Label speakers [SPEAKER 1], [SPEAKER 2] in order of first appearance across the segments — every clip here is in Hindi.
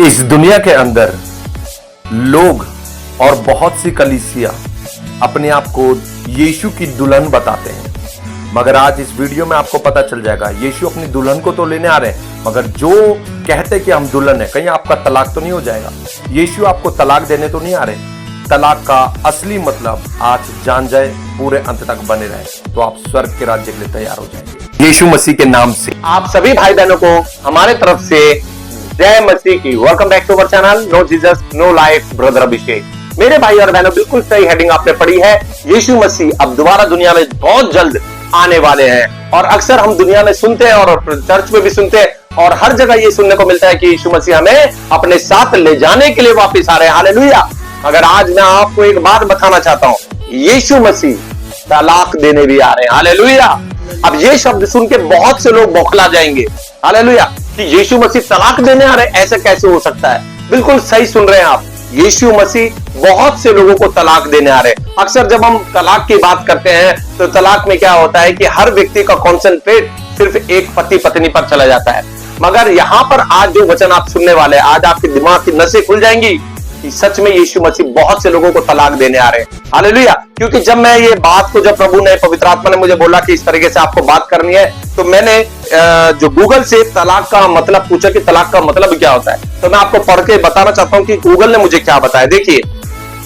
[SPEAKER 1] इस दुनिया के अंदर लोग और बहुत सी कलीसिया अपने आप को यीशु की दुल्हन बताते हैं, मगर आज इस वीडियो में आपको पता चल जाएगा यीशु अपनी दुल्हन को तो लेने आ रहे हैं, मगर जो कहते कि हम दुल्हन है, कहीं आपका तलाक तो नहीं हो जाएगा। यीशु आपको तलाक देने तो नहीं आ रहे। तलाक का असली मतलब आज जान जाए, पूरे अंत तक बने रहे तो आप स्वर्ग के राज्य के लिए तैयार हो जाएंगे यीशु मसीह के नाम से।
[SPEAKER 2] आप सभी भाई बहनों को हमारे तरफ से जय मसीह की। Welcome back to our channel no Jesus no life brother Abhishek. मेरे भाई और बहनों, बिल्कुल सही हेडिंग आपने पढ़ी है। यीशु मसीह अब दोबारा दुनिया में बहुत जल्द आने वाले हैं और अक्सर हम दुनिया में सुनते हैं और चर्च में भी सुनते हैं और हर जगह ये सुनने को मिलता है कि यीशु मसीह हमें अपने साथ ले जाने के लिए वापस आ रहे हैं। हालेलुया। मगर आज मैं आपको एक बात बताना चाहता हूं, यीशु मसीह तलाक देने भी आ रहे हैं। हालेलुया। अब ये शब्द सुन के बहुत से लोग बौखला जाएंगे। हालेलुया, कि यीशु मसीह तलाक देने आ रहे हैं, ऐसा कैसे हो सकता है? बिल्कुल सही सुन रहे हैं आप। यीशु मसीह बहुत से लोगों को तलाक देने आ रहे हैं। अक्सर जब हम तलाक की बात करते हैं तो तलाक में क्या होता है कि हर व्यक्ति का कॉन्सेंट्रेट सिर्फ एक पति पत्नी पर चला जाता है। मगर यहां पर आज जो वचन आप सुनने वाले हैं, आज आपके दिमाग की नसें खुल जाएंगी कि सच में यीशु मसीह बहुत से लोगों को तलाक देने आ रहे हैं। हालेलुया। क्योंकि जब मैं ये बात को, जब प्रभु ने, पवित्र आत्मा ने मुझे बोला कि इस तरीके से आपको बात करनी है, तो मैंने जो गूगल से तलाक का मतलब पूछा कि तलाक का मतलब क्या होता है, तो मैं आपको पढ़ के बताना चाहता हूं कि गूगल ने मुझे क्या बताया। देखिए,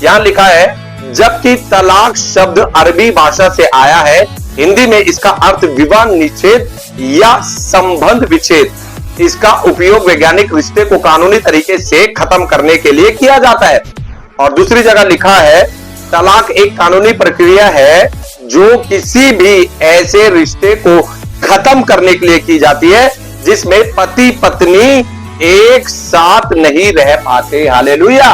[SPEAKER 2] यहां लिखा है, जबकि तलाक शब्द अरबी भाषा से आया है, हिंदी में इसका अर्थ विवाह निषेध या संबंध विच्छेद। इसका उपयोग वैज्ञानिक रिश्ते को कानूनी तरीके से खत्म करने के लिए किया जाता है। और दूसरी जगह लिखा है, तलाक एक कानूनी प्रक्रिया है जो किसी भी ऐसे रिश्ते को खत्म करने के लिए की जाती है जिसमें पति पत्नी एक साथ नहीं रह पाते। हालेलुया।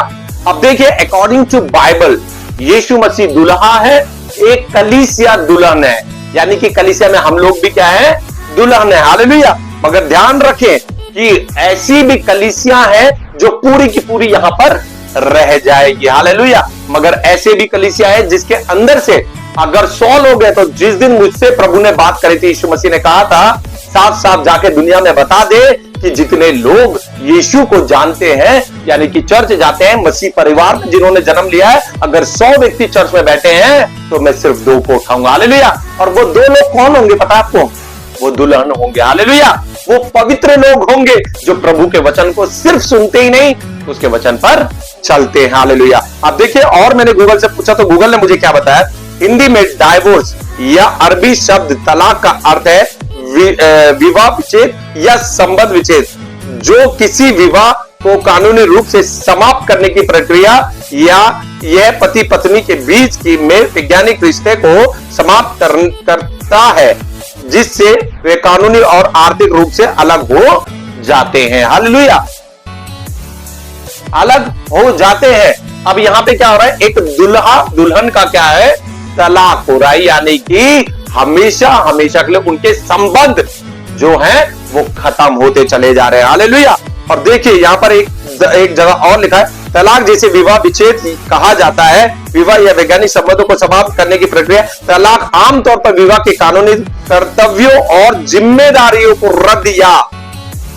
[SPEAKER 2] अब देखिए, अकॉर्डिंग टू बाइबल यीशु मसीह दुल्हा है, एक कलीसिया दुल्हन है, यानी कि कलीसिया में हम लोग भी क्या है? दुल्हन है। हालेलुया। मगर ध्यान रखें कि ऐसी भी कलीसिया है जो पूरी की पूरी यहां पर रह जाएगी। हालेलुया। मगर ऐसे भी कलीसिया है जिसके अंदर से अगर 100 लोग हैं, तो जिस दिन मुझसे प्रभु ने बात करी थी, यीशु मसीह ने कहा था, साफ साफ जाके दुनिया में बता दे कि जितने लोग यीशु को जानते हैं, यानी कि चर्च जाते हैं, मसीह परिवार में जिन्होंने जन्म लिया है, अगर 100 व्यक्ति चर्च में बैठे हैं तो मैं सिर्फ 2 को उठाऊंगा। हालेलुया। और वो 2 लोग कौन होंगे पता है आपको? वो दुल्हन होंगे। हालेलुया। वो पवित्र लोग होंगे जो प्रभु के वचन को सिर्फ सुनते ही नहीं, उसके वचन पर चलते हैं। हालेलुया। अब देखिए, और मैंने गूगल से पूछा तो गूगल ने मुझे क्या बताया, हिंदी में डाइवोर्स या अरबी शब्द तलाक का अर्थ है विवाह विच्छेद या संबंध विच्छेद, जो किसी विवाह को कानूनी रूप से समाप्त करने की प्रक्रिया, या यह पति पत्नी के बीच की में वैज्ञानिक रिश्ते को समाप्त करता है जिससे वे कानूनी और आर्थिक रूप से अलग हो जाते हैं। हालेलुया। अलग हो जाते हैं। अब यहां पे क्या हो रहा है? एक दुल्हा दुल्हन का क्या है? तलाक हो रहा है, यानी कि हमेशा हमेशा के लिए उनके संबंध जो हैं वो खत्म होते चले जा रहे हैं। हालेलुया। और देखिए, यहां पर एक जगह और लिखा है, तलाक जिसे विवाह विच्छेद कहा जाता है, विवाह या वैज्ञानिक संबंधों को समाप्त करने की प्रक्रिया। तलाक आमतौर पर विवाह के कानूनी कर्तव्यों और जिम्मेदारियों को रद्द या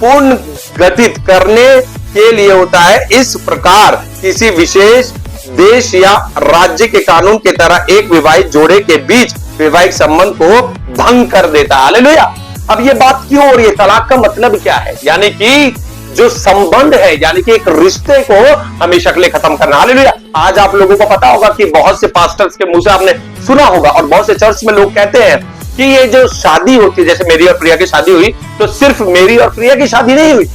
[SPEAKER 2] पुनर्गठित करने के लिए होता है। इस प्रकार किसी विशेष देश या राज्य के कानून की तरह एक विवाहित जोड़े के बीच वैवाहिक संबंध को भंग कर देता है। हालेलुया। अब ये बात क्यों हो रही है? तलाक का मतलब क्या है? यानी कि जो संबंध है, यानी कि एक रिश्ते को हमेशा के लिए खत्म करना। हालेलुया। आज आप लोगों को पता होगा कि बहुत से पास्टर्स के मुंह से आपने सुना होगा और बहुत से चर्च में लोग कहते हैं कि ये जो शादी होती है, जैसे मेरी और प्रिया की शादी हुई, तो सिर्फ मेरी और प्रिया की शादी नहीं हुई,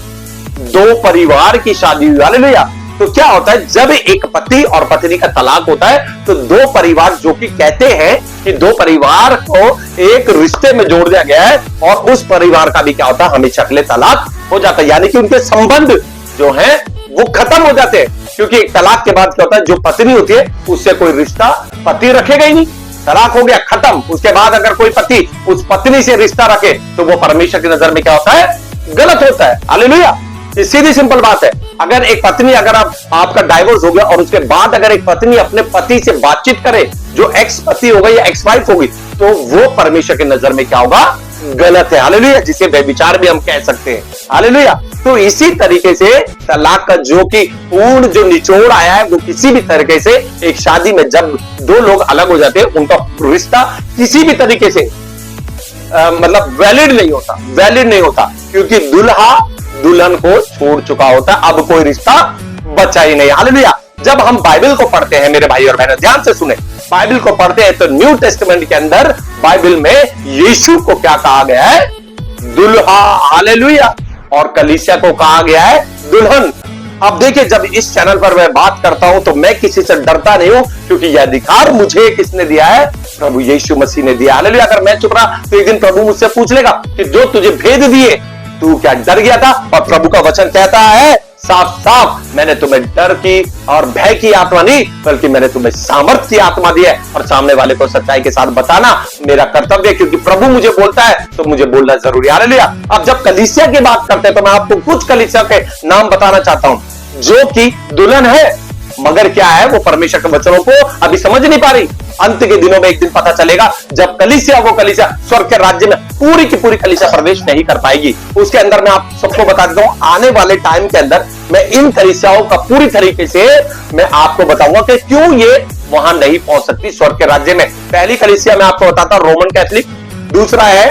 [SPEAKER 2] 2 परिवार की शादी हुई। हालेलुया। तो क्या होता है, जब एक पति और पत्नी का तलाक होता है तो 2 परिवार, जो कि कहते हैं कि 2 परिवार को एक रिश्ते में जोड़ दिया गया है, और उस परिवार का भी क्या होता है? हमेशा के लिए तलाक हो जाता है, यानी कि उनके संबंध जो हैं वो खत्म हो जाते हैं। क्योंकि तलाक के बाद क्या होता है, जो पत्नी होती है उससे कोई रिश्ता पति रखेगा ही नहीं। तलाक हो गया, खत्म। उसके बाद अगर कोई पति उस पत्नी से रिश्ता रखे तो वो परमेश्वर की नजर में क्या होता है? गलत होता है। हालेलुया। सीधी सिंपल बात है। अगर एक पत्नी, अगर आपका डाइवोर्स हो गया और उसके बाद अगर एक पत्नी अपने पति से बातचीत करे, जो एक्स पति होगा या एक्स वाइफ होगी, तो वो परमेश्वर की नजर में क्या होगा? गलत है। हालेलुया, जिसे व्यभिचार भी हम कह सकते हैं। हालेलुया। तो इसी तरीके से तलाक का जो कि पूर्ण जो निचोड़ आया है, वो किसी भी तरीके से एक शादी में जब दो लोग अलग हो जाते हैं, उनका रिश्ता किसी भी तरीके से मतलब वैलिड नहीं होता, क्योंकि दुल्हा दुल्हन को छोड़ चुका होता है, अब कोई रिश्ता बचा ही नहीं। हालेलुया। जब हम बाइबल को पढ़ते हैं मेरे भाई और बहनों, ध्यान से सुने, बाइबल को पढ़ते हैं तो न्यू टेस्टामेंट के अंदर बाइबल में यीशु को क्या कहा गया है? दुल्हा। हालेलुया। और कलीसिया को कहा गया है दुल्हन। अब देखिए, जब इस चैनल पर मैं बात करता हूं तो मैं किसी से डरता नहीं हूं, क्योंकि यह अधिकार मुझे किसने दिया है? प्रभु यीशु मसीह ने दिया। हालेलुया। अगर मैं चुप रहा तो एक दिन प्रभु मुझसे पूछ लेगा कि जो तुझे भेद दिए, तू क्या डर गया था? और प्रभु का वचन कहता है साफ साफ, मैंने तुम्हें डर की और भय की आत्मा नहीं, बल्कि मैंने तुम्हें सामर्थ्य की आत्मा दी है। और सामने वाले को सच्चाई के साथ बताना मेरा कर्तव्य है, क्योंकि प्रभु मुझे बोलता है तो मुझे बोलना जरूरी है। हालेलुया। अब जब कलीसिया की बात करते हैं तो मैं आपको कुछ कलीसिया के नाम बताना चाहता हूं जो कि दुल्हन है, मगर क्या है, वो परमेश्वर के वचनों को अभी समझ नहीं पा रही। अंत के दिनों में एक दिन पता चलेगा, जब कलीसिया वो कलीसिया स्वर्ग के राज्य में पूरी की पूरी कलीसिया प्रवेश नहीं कर पाएगी। उसके अंदर मैं आप सबको बता देता हूं, आने वाले टाइम के अंदर मैं इन कलीसियाओं का पूरी तरीके से मैं आपको बताऊंगा कि क्यों ये वहां नहीं पहुंच सकती स्वर्ग के राज्य में। पहली कलीसिया मैं आपको बताता हूं, रोमन कैथलिक। दूसरा है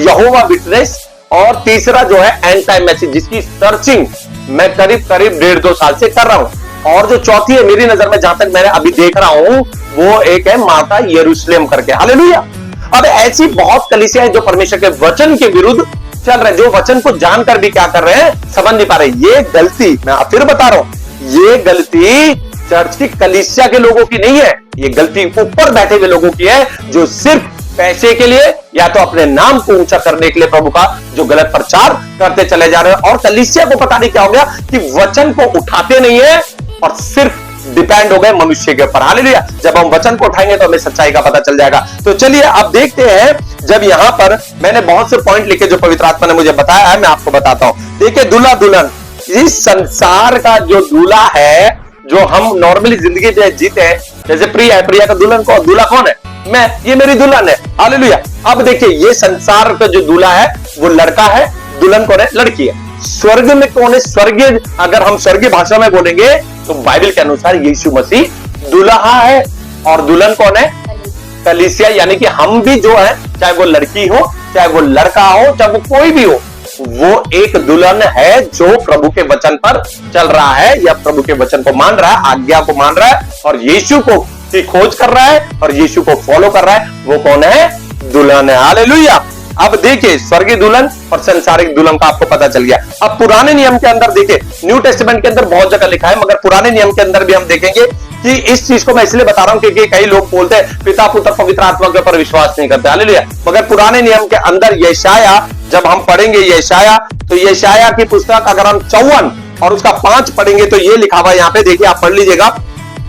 [SPEAKER 2] यहोवा विटनेस। और तीसरा जो है एंड टाइम मैसेज, जिसकी सर्चिंग मैं करीब 1.5-2 साल से कर रहा हूं। और जो चौथी है मेरी नजर में, जहां तक मैंने अभी देख रहा हूं, वो एक है माता यरूशलेम करके। हालेलुया। अब ऐसी बहुत कलीसियां हैं जो परमेश्वर के वचन के विरुद्ध चल रहे, जो वचन को जानकर भी क्या कर रहे हैं, समझ नहीं पा रहे। ये गलती, मैं फिर बता रहा हूं, ये गलती चर्च की कलीसिया के लोगों की नहीं है, ये गलती ऊपर बैठे हुए लोगों की है, जो सिर्फ पैसे के लिए या तो अपने नाम को ऊंचा करने के लिए प्रभु का जो गलत प्रचार करते चले जा रहे हैं। और कलीसिया को पता नहीं क्या हो गया कि वचन को उठाते नहीं है और सिर्फ डिपेंड हो गए मनुष्य के ऊपर। हालेलुया। जब हम वचन को उठाएंगे तो हमें सच्चाई का पता चल जाएगा। तो चलिए अब देखते हैं, जब यहां पर मैंने बहुत से पॉइंट लिखे जो पवित्र आत्मा ने मुझे बताया है, मैं आपको बताता हूं। देखिए, दूल्हा दुल्हन, इस संसार का जो दूल्हा है, जो हम नॉर्मली जिंदगी जीते हैं, जैसे प्रिया है, प्रिया का दुल्हन को दूल्हा कौन है? मैं, ये मेरी दुल्हन है। हालेलुया। अब देखिए, ये संसार का जो दूल्हा है वो लड़का है, दुल्हन कौन है? लड़की है। स्वर्ग में कौन है? स्वर्गीय, अगर हम स्वर्गीय भाषा में बोलेंगे तो बाइबल के अनुसार यीशु मसीह दुल्हा है। और दुल्हन कौन है? कलीसिया। यानी कि हम भी जो है, चाहे वो लड़की हो, चाहे वो लड़का हो, चाहे वो कोई भी हो, वो एक दुल्हन है जो प्रभु के वचन पर चल रहा है या प्रभु के वचन को मान रहा है, आज्ञा को मान रहा है और यीशु को की खोज कर रहा है और यीशु को फॉलो कर रहा है। वो कौन है? दुल्हन है। हालेलुया। अब देखिए, स्वर्गीय दुल्हन और संसारिक दुल्हन का आपको पता चल गया। अब पुराने नियम के अंदर देखिए, न्यू टेस्टामेंट के अंदर बहुत जगह लिखा है, मगर पुराने नियम के अंदर भी हम देखेंगे कि इस चीज को मैं इसलिए बता रहा हूं क्योंकि कई लोग बोलते हैं पिता पुत्र पवित्र आत्मा के ऊपर विश्वास नहीं करते। हालेलुया। मगर पुराने नियम के अंदर यशाया, जब हम पढ़ेंगे यशाया, तो यशाया की पुस्तक अगर हम 54 और उसका 5 पढ़ेंगे तो ये लिखा हुआ है, यहां पे देखिए, आप पढ़ लीजिएगा।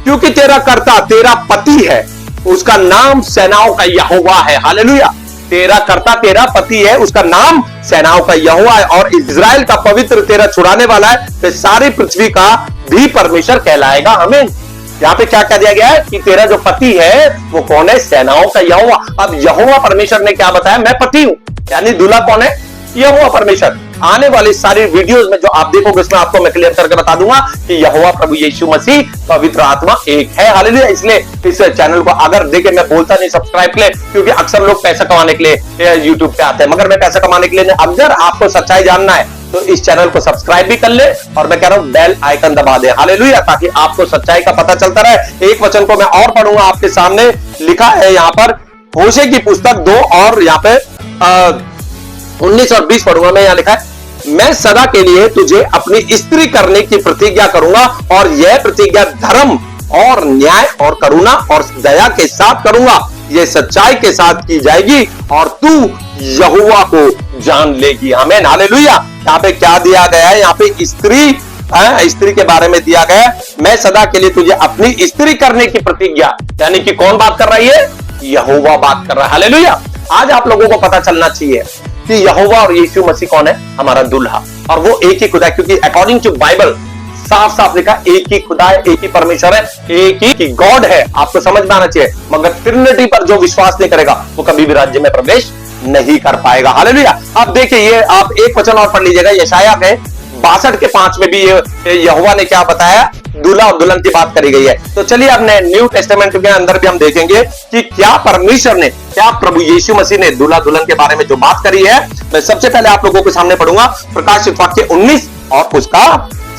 [SPEAKER 2] क्योंकि तेरा कर्ता तेरा पति है, उसका नाम सेनाओं का यहोवा है। हालेलुया। तेरा कर्ता तेरा पति है, उसका नाम सेनाओं का यहोवा है, और इजराइल का पवित्र तेरा छुड़ाने वाला है, तो सारी पृथ्वी का भी परमेश्वर कहलाएगा। हमें यहाँ पे क्या कह दिया गया है कि तेरा जो पति है वो कौन है? सेनाओं का यहोवा। अब यहोवा परमेश्वर ने क्या बताया? मैं पति हूं। यानी दूल्हा कौन है? यहोवा परमेश्वर। आने वाली सारी वीडियोस में जो आप देखोगे उसमें आपको मैं क्लियर करके बता दूंगा कि यहोवा प्रभु यीशु मसीह पवित्र आत्मा एक है। हालेलुया। इसलिए इस चैनल को अगर देखे, मैं बोलता नहीं सब्सक्राइब के लिए, क्योंकि अक्सर लोग पैसा कमाने के लिए यूट्यूब पे आते हैं, मगर मैं पैसा कमाने के लिए नहीं। अगर आपको सच्चाई जानना है तो इस चैनल को सब्सक्राइब भी कर ले, और मैं कह रहा हूं बेल आइकन दबा दे। हालेलुया। ताकि आपको सच्चाई का पता चलता रहे। एक वचन को मैं और पढ़ूंगा आपके सामने, लिखा है यहां पर होशे की पुस्तक 2 और यहां पे 19 और 20 पढ़ूंगा मैं। यहां लिखा है, मैं सदा के लिए तुझे अपनी स्त्री करने की प्रतिज्ञा करूंगा, और यह प्रतिज्ञा धर्म और न्याय और करुणा और दया के साथ करूंगा। यह सच्चाई के साथ की जाएगी और तू यहोवा को जान लेगी। आमीन। हालेलुया। यहाँ पे क्या दिया गया है? यहाँ पे स्त्री के बारे में दिया गया है, मैं सदा के लिए तुझे अपनी स्त्री करने की प्रतिज्ञा। यानी कि कौन बात कर रही है? यहोवा बात कर रहा है। हालेलुया। आज आप लोगों को पता चलना चाहिए कि यहोवा और यीशु मसीह कौन है? हमारा दुल्हा। और वो एक ही खुदा है, क्योंकि अकॉर्डिंग टू बाइबल साफ साफ लिखा, एक ही खुदा है, एक ही परमेश्वर है, एक ही गॉड है। आपको समझ में आना चाहिए। मगर ट्रिनिटी पर जो विश्वास नहीं करेगा वो कभी भी राज्य में प्रवेश नहीं कर पाएगा। हालेलुया। अब देखिए, ये आप एक वचन और पढ़ लीजिएगा, यशायाह के 62:5 में भी ये यहोवा ने क्या बताया, दूल्हा और दुल्हन की बात करी गई है। तो चलिए अपने न्यू टेस्टामेंट के अंदर भी हम देखेंगे कि क्या परमेश्वर ने, क्या प्रभु यीशु मसीह ने दूल्हा दुल्हन के बारे में जो बात करी है। मैं सबसे पहले आप लोगों के सामने पढ़ूंगा प्रकाशित वाक्य 19 और उसका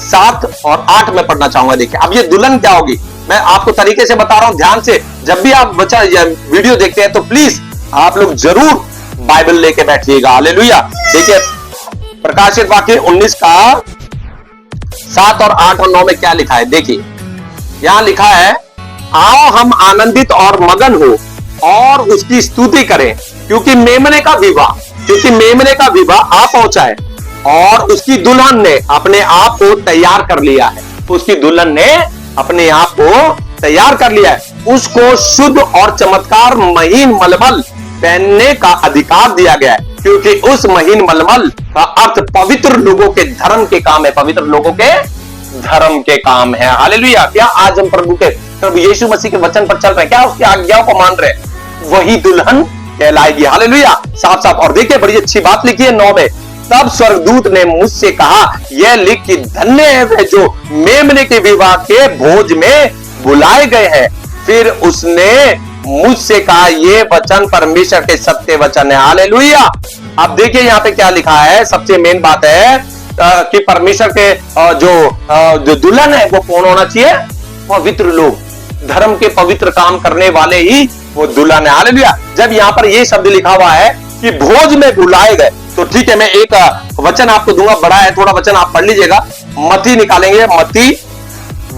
[SPEAKER 2] 7 और 8 में पढ़ना चाहूंगा। देखिए, अब ये दुल्हन क्या होगी, मैं आपको तरीके से बता रहा हूं, ध्यान से। जब भी आप बच्चा वीडियो देखते हैं तो प्लीज आप लोग जरूर बाइबल लेके बैठिएगा। हालेलुया। देखिए, प्रकाशित वाक्य 19 का 7 और 8 और 9 में क्या लिखा है। देखिए, यहां लिखा है, आओ हम आनंदित और मगन हो और उसकी स्तुति करें, क्योंकि मेमने का विवाह आ पहुंचा है और उसकी दुल्हन ने अपने आप को तैयार कर लिया है। उसकी दुल्हन ने अपने आप को तैयार कर लिया है। उसको शुद्ध और चमत्कार महीन मलमल पहनने का अधिकार दिया गया है, क्योंकि उस महीन मलमल का अर्थ पवित्र लोगों के धर्म के काम है। पवित्र लोगों के धर्म के काम है। हालेलुया। क्या आज हम प्रभु यीशु मसीह के वचन पर चल रहे हैं, क्या उसकी आज्ञाओं को मान रहे हैं, वही दुल्हन कहलाएगी। हालेलुया। साफ साफ। और देखिए, बड़ी अच्छी बात लिखी है 9 में, तब स्वर्गदूत ने मुझसे कहा, यह लिख कि धन्य है वे जो मेमने के विवाह के भोज में बुलाए गए हैं। फिर उसने मुझसे कहा, ये वचन परमेश्वर के सत्य वचन है। हालेलुया। अब देखिए यहां पे क्या लिखा है, सबसे मेन बात है कि परमेश्वर के जो दुल्हन है वो कौन होना चाहिए, पवित्र लोग, धर्म के पवित्र काम करने वाले ही वो दुल्हन है। हालेलुया। जब यहां पर ये शब्द लिखा हुआ है कि भोज में बुलाए गए, तो ठीक है, मैं एक वचन आपको दूंगा, बड़ा है थोड़ा वचन, आप पढ़ लीजिएगा। मत्ती निकालेंगे, मत्ती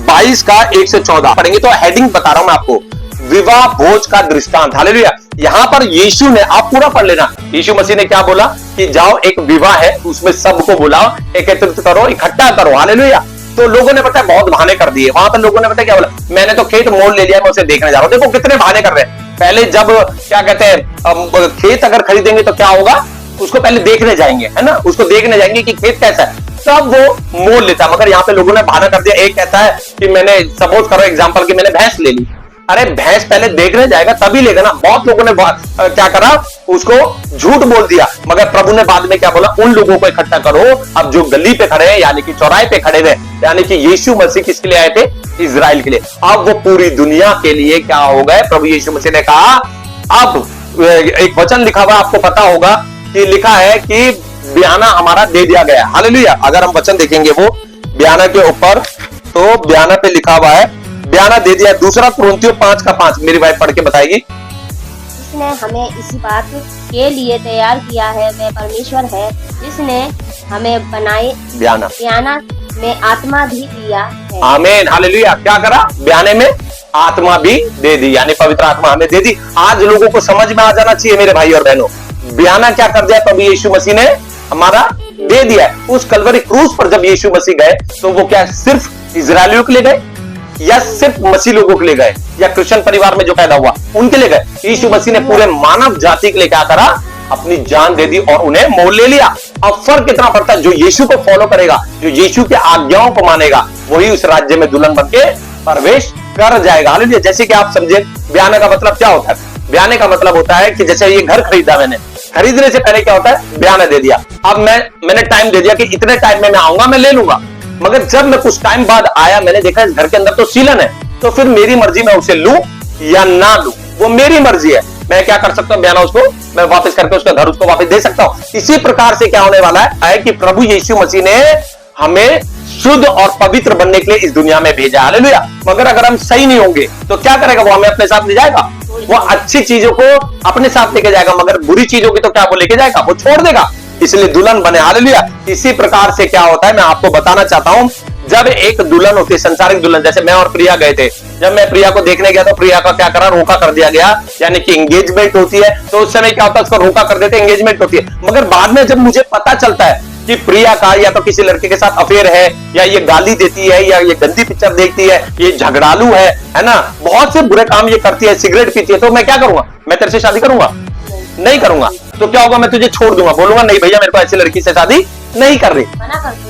[SPEAKER 2] 22 का 1 से 14 पढ़ेंगे। तो हेडिंग बता रहा हूं मैं आपको, विवाह भोज का दृष्टांत। हालेलुया। यहां पर यीशु ने, आप पूरा पढ़ लेना, यीशु मसीह ने क्या बोला कि जाओ एक विवाह है, उसमें सबको बुलाओ, एकत्रित करो, इकट्ठा करो। हालेलुया। तो लोगों ने पता है बहुत बहाने कर दिए। वहां पर लोगों ने पता है क्या बोला, मैंने तो खेत मोल ले लिया, मैं उसे देखने जा रहा हूं। देखो कितने बहाने कर रहे हैं। पहले जब क्या कहते हैं, खेत अगर खरीदेंगे तो क्या होगा, उसको पहले देखने जाएंगे, है ना, उसको देखने जाएंगे कि खेत कैसा है, तब वो मोल लेता है। मगर यहाँ पे लोगों ने बहाना कर दिया। एक कहता है कि मैंने, सपोज करो एग्जांपल कि मैंने भैंस ले ली, अरे भैंस पहले देखने जाएगा तभी लेगा ना। बहुत लोगों ने क्या करा, उसको झूठ बोल दिया। मगर प्रभु ने बाद में क्या बोला, उन लोगों को इकट्ठा करो अब जो गली पे खड़े हैं, यानी कि चौराहे पे खड़े हैं, यानी कि यीशु मसीह किसके लिए आए थे, इजराइल के लिए। अब वो पूरी दुनिया के लिए क्या हो गए, प्रभु यीशु मसीह ने कहा। अब एक वचन लिखा हुआ आपको पता होगा कि लिखा है कि बयाना हमारा दे दिया गया। हालेलुया। अगर हम वचन देखेंगे वो बयाना के ऊपर, तो बयाना पे लिखा हुआ है, बयाना दे दिया। दूसरा कुरिन्थियों 5 का 5 मेरी वाइफ पढ़ के बताएगी।
[SPEAKER 3] जिसने हमें इसी बात के लिए तैयार किया है वह परमेश्वर है, जिसने हमें बनाए बयाना में आत्मा भी दिया है।
[SPEAKER 2] आमीन। हालेलुया। क्या करा, बयाने में आत्मा भी दे दी, यानी पवित्र आत्मा हमें दे दी। आज लोगों को समझ में आ जाना चाहिए मेरे भाई और बहनों, बयाना क्या कर दिया प्रभु यीशु मसीह ने, हमारा दे दिया है। उस कलवरी क्रूस पर जब यीशु मसीह गए तो वो क्या सिर्फ इजरायलियों के लिए गए, या सिर्फ मसीह लोगों के लिए गए, या क्रिश्चियन परिवार में जो पैदा हुआ उनके लिए गए? यीशु मसीह ने पूरे मानव जाति के लिए क्या करा, अपनी जान दे दी और उन्हें मोल ले लिया। अब फर्क कितना पड़ता है, जो यीशु को फॉलो करेगा, जो यीशु के आज्ञाओं को मानेगा, वही उस राज्य में दुल्हन बन के प्रवेश कर जाएगा। हालेलुया। जैसे कि आप समझे, बयाने का मतलब क्या होता है, बयाने का मतलब होता है कि जैसे ये घर खरीदा, मैंने खरीदने से पहले क्या होता है, बयाना दे दिया। अब मैंने टाइम दे दिया कि इतने टाइम में मैं आऊंगा, मैं ले लूंगा। मगर जब मैं कुछ टाइम बाद आया, मैंने देखा इस घर के अंदर तो सीलन है, तो फिर मेरी मर्जी मैं उसे लूं या ना लूं, वो मेरी मर्जी है। मैं क्या कर सकता हूं, बयाना उसको मैं वापस करके उसका घर उसको वापस दे सकता हूं। इसी प्रकार से क्या होने वाला है कि प्रभु यीशु मसीह ने हमें शुद्ध और पवित्र बनने के लिए इस दुनिया में भेजा। हालेलुया। मगर अगर हम सही नहीं होंगे तो क्या करेगा, वो हमें अपने साथ ले जाएगा, वो अच्छी चीजों को अपने साथ लेके जाएगा, मगर बुरी चीजों की तो क्या वो लेके जाएगा, वो छोड़ देगा। इसलिए दुल्हन बने। हालेलुया। इसी प्रकार से क्या होता है, मैं आपको बताना चाहता हूं, जब एक दुल्हन होती है, संसारिक दुल्हन, जैसे मैं और प्रिया गए थे, जब मैं प्रिया को देखने गया तो प्रिया का क्या करा, रोका कर दिया गया, यानी कि एंगेजमेंट होती है तो उस समय क्या होता है, उसको रोका कर देते, एंगेजमेंट होती है। मगर बाद में जब मुझे पता चलता है कि प्रिया का या तो किसी लड़के के साथ अफेयर है, या ये गाली देती है, या ये गंदी पिक्चर देखती है, ये झगड़ालू है ना, बहुत से बुरे काम ये करती है, सिगरेट पीती है, तो मैं क्या करूंगा, मैं तेरे से शादी करूंगा? नहीं करूंगा। तो क्या होगा, मैं तुझे छोड़ दूंगा, बोलूंगा नहीं भैया मेरे को ऐसी लड़की से शादी नहीं कर रही,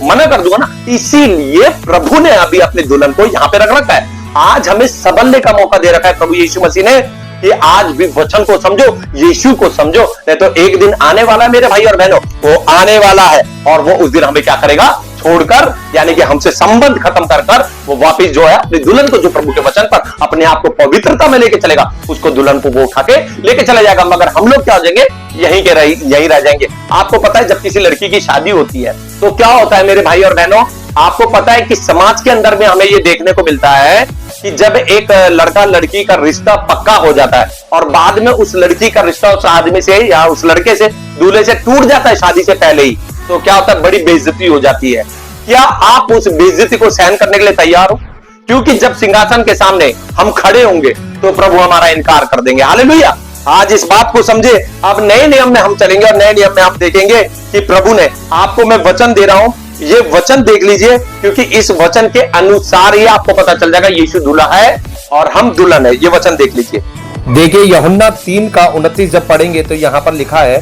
[SPEAKER 2] मना कर दूंगा ना। इसीलिए प्रभु ने अभी अपने दुल्हन को यहां पे रख रखा है। आज हमें सबलने का मौका दे रखा है प्रभु यीशु मसीह ने। कि आज भी वचन को समझो, यीशु को समझो, नहीं तो एक दिन आने वाला है मेरे भाई और बहनों, वो आने वाला है और वो उस दिन हमें क्या करेगा, छोड़कर, यानी कि हमसे संबंध खत्म कर कर वो वापिस जो है अपनी दुल्हन को, जो प्रभु के वचन पर अपने आप को पवित्रता में लेके चलेगा, उसको दुल्हन को वो उठा के लेके चला जाएगा। मगर हम लोग क्या हो जाएंगे, यहीं रह जाएंगे। आपको पता है जब किसी लड़की की शादी होती है तो क्या होता है मेरे भाई और बहनों, आपको पता है कि समाज के अंदर में हमें ये देखने को मिलता है कि जब एक लड़का लड़की का रिश्ता पक्का हो जाता है और बाद में उस लड़की का रिश्ता उस आदमी से या उस लड़के से, दूल्हे से टूट जाता है शादी से पहले ही, तो क्या होता है, बड़ी बेइज्जती हो जाती है। क्या आप उस बेइज्जती को सहन करने के लिए तैयार हो? क्योंकि जब सिंहासन के सामने हम खड़े होंगे तो प्रभु हमारा इनकार कर देंगे। हालेलुया। आज इस बात को समझे। अब नए नियम में हम चलेंगे और नए नियम में हम देखेंगे कि प्रभु ने आपको, मैं वचन दे रहा हूं, ये वचन देख लीजिए, क्योंकि इस वचन के अनुसार ही आपको पता चल जाएगा यीशु दूल्हा है और हम दुल्हन है। ये वचन देख लीजिए।
[SPEAKER 1] देखिए यूहन्ना 3:29 जब पढ़ेंगे तो यहाँ पर लिखा है,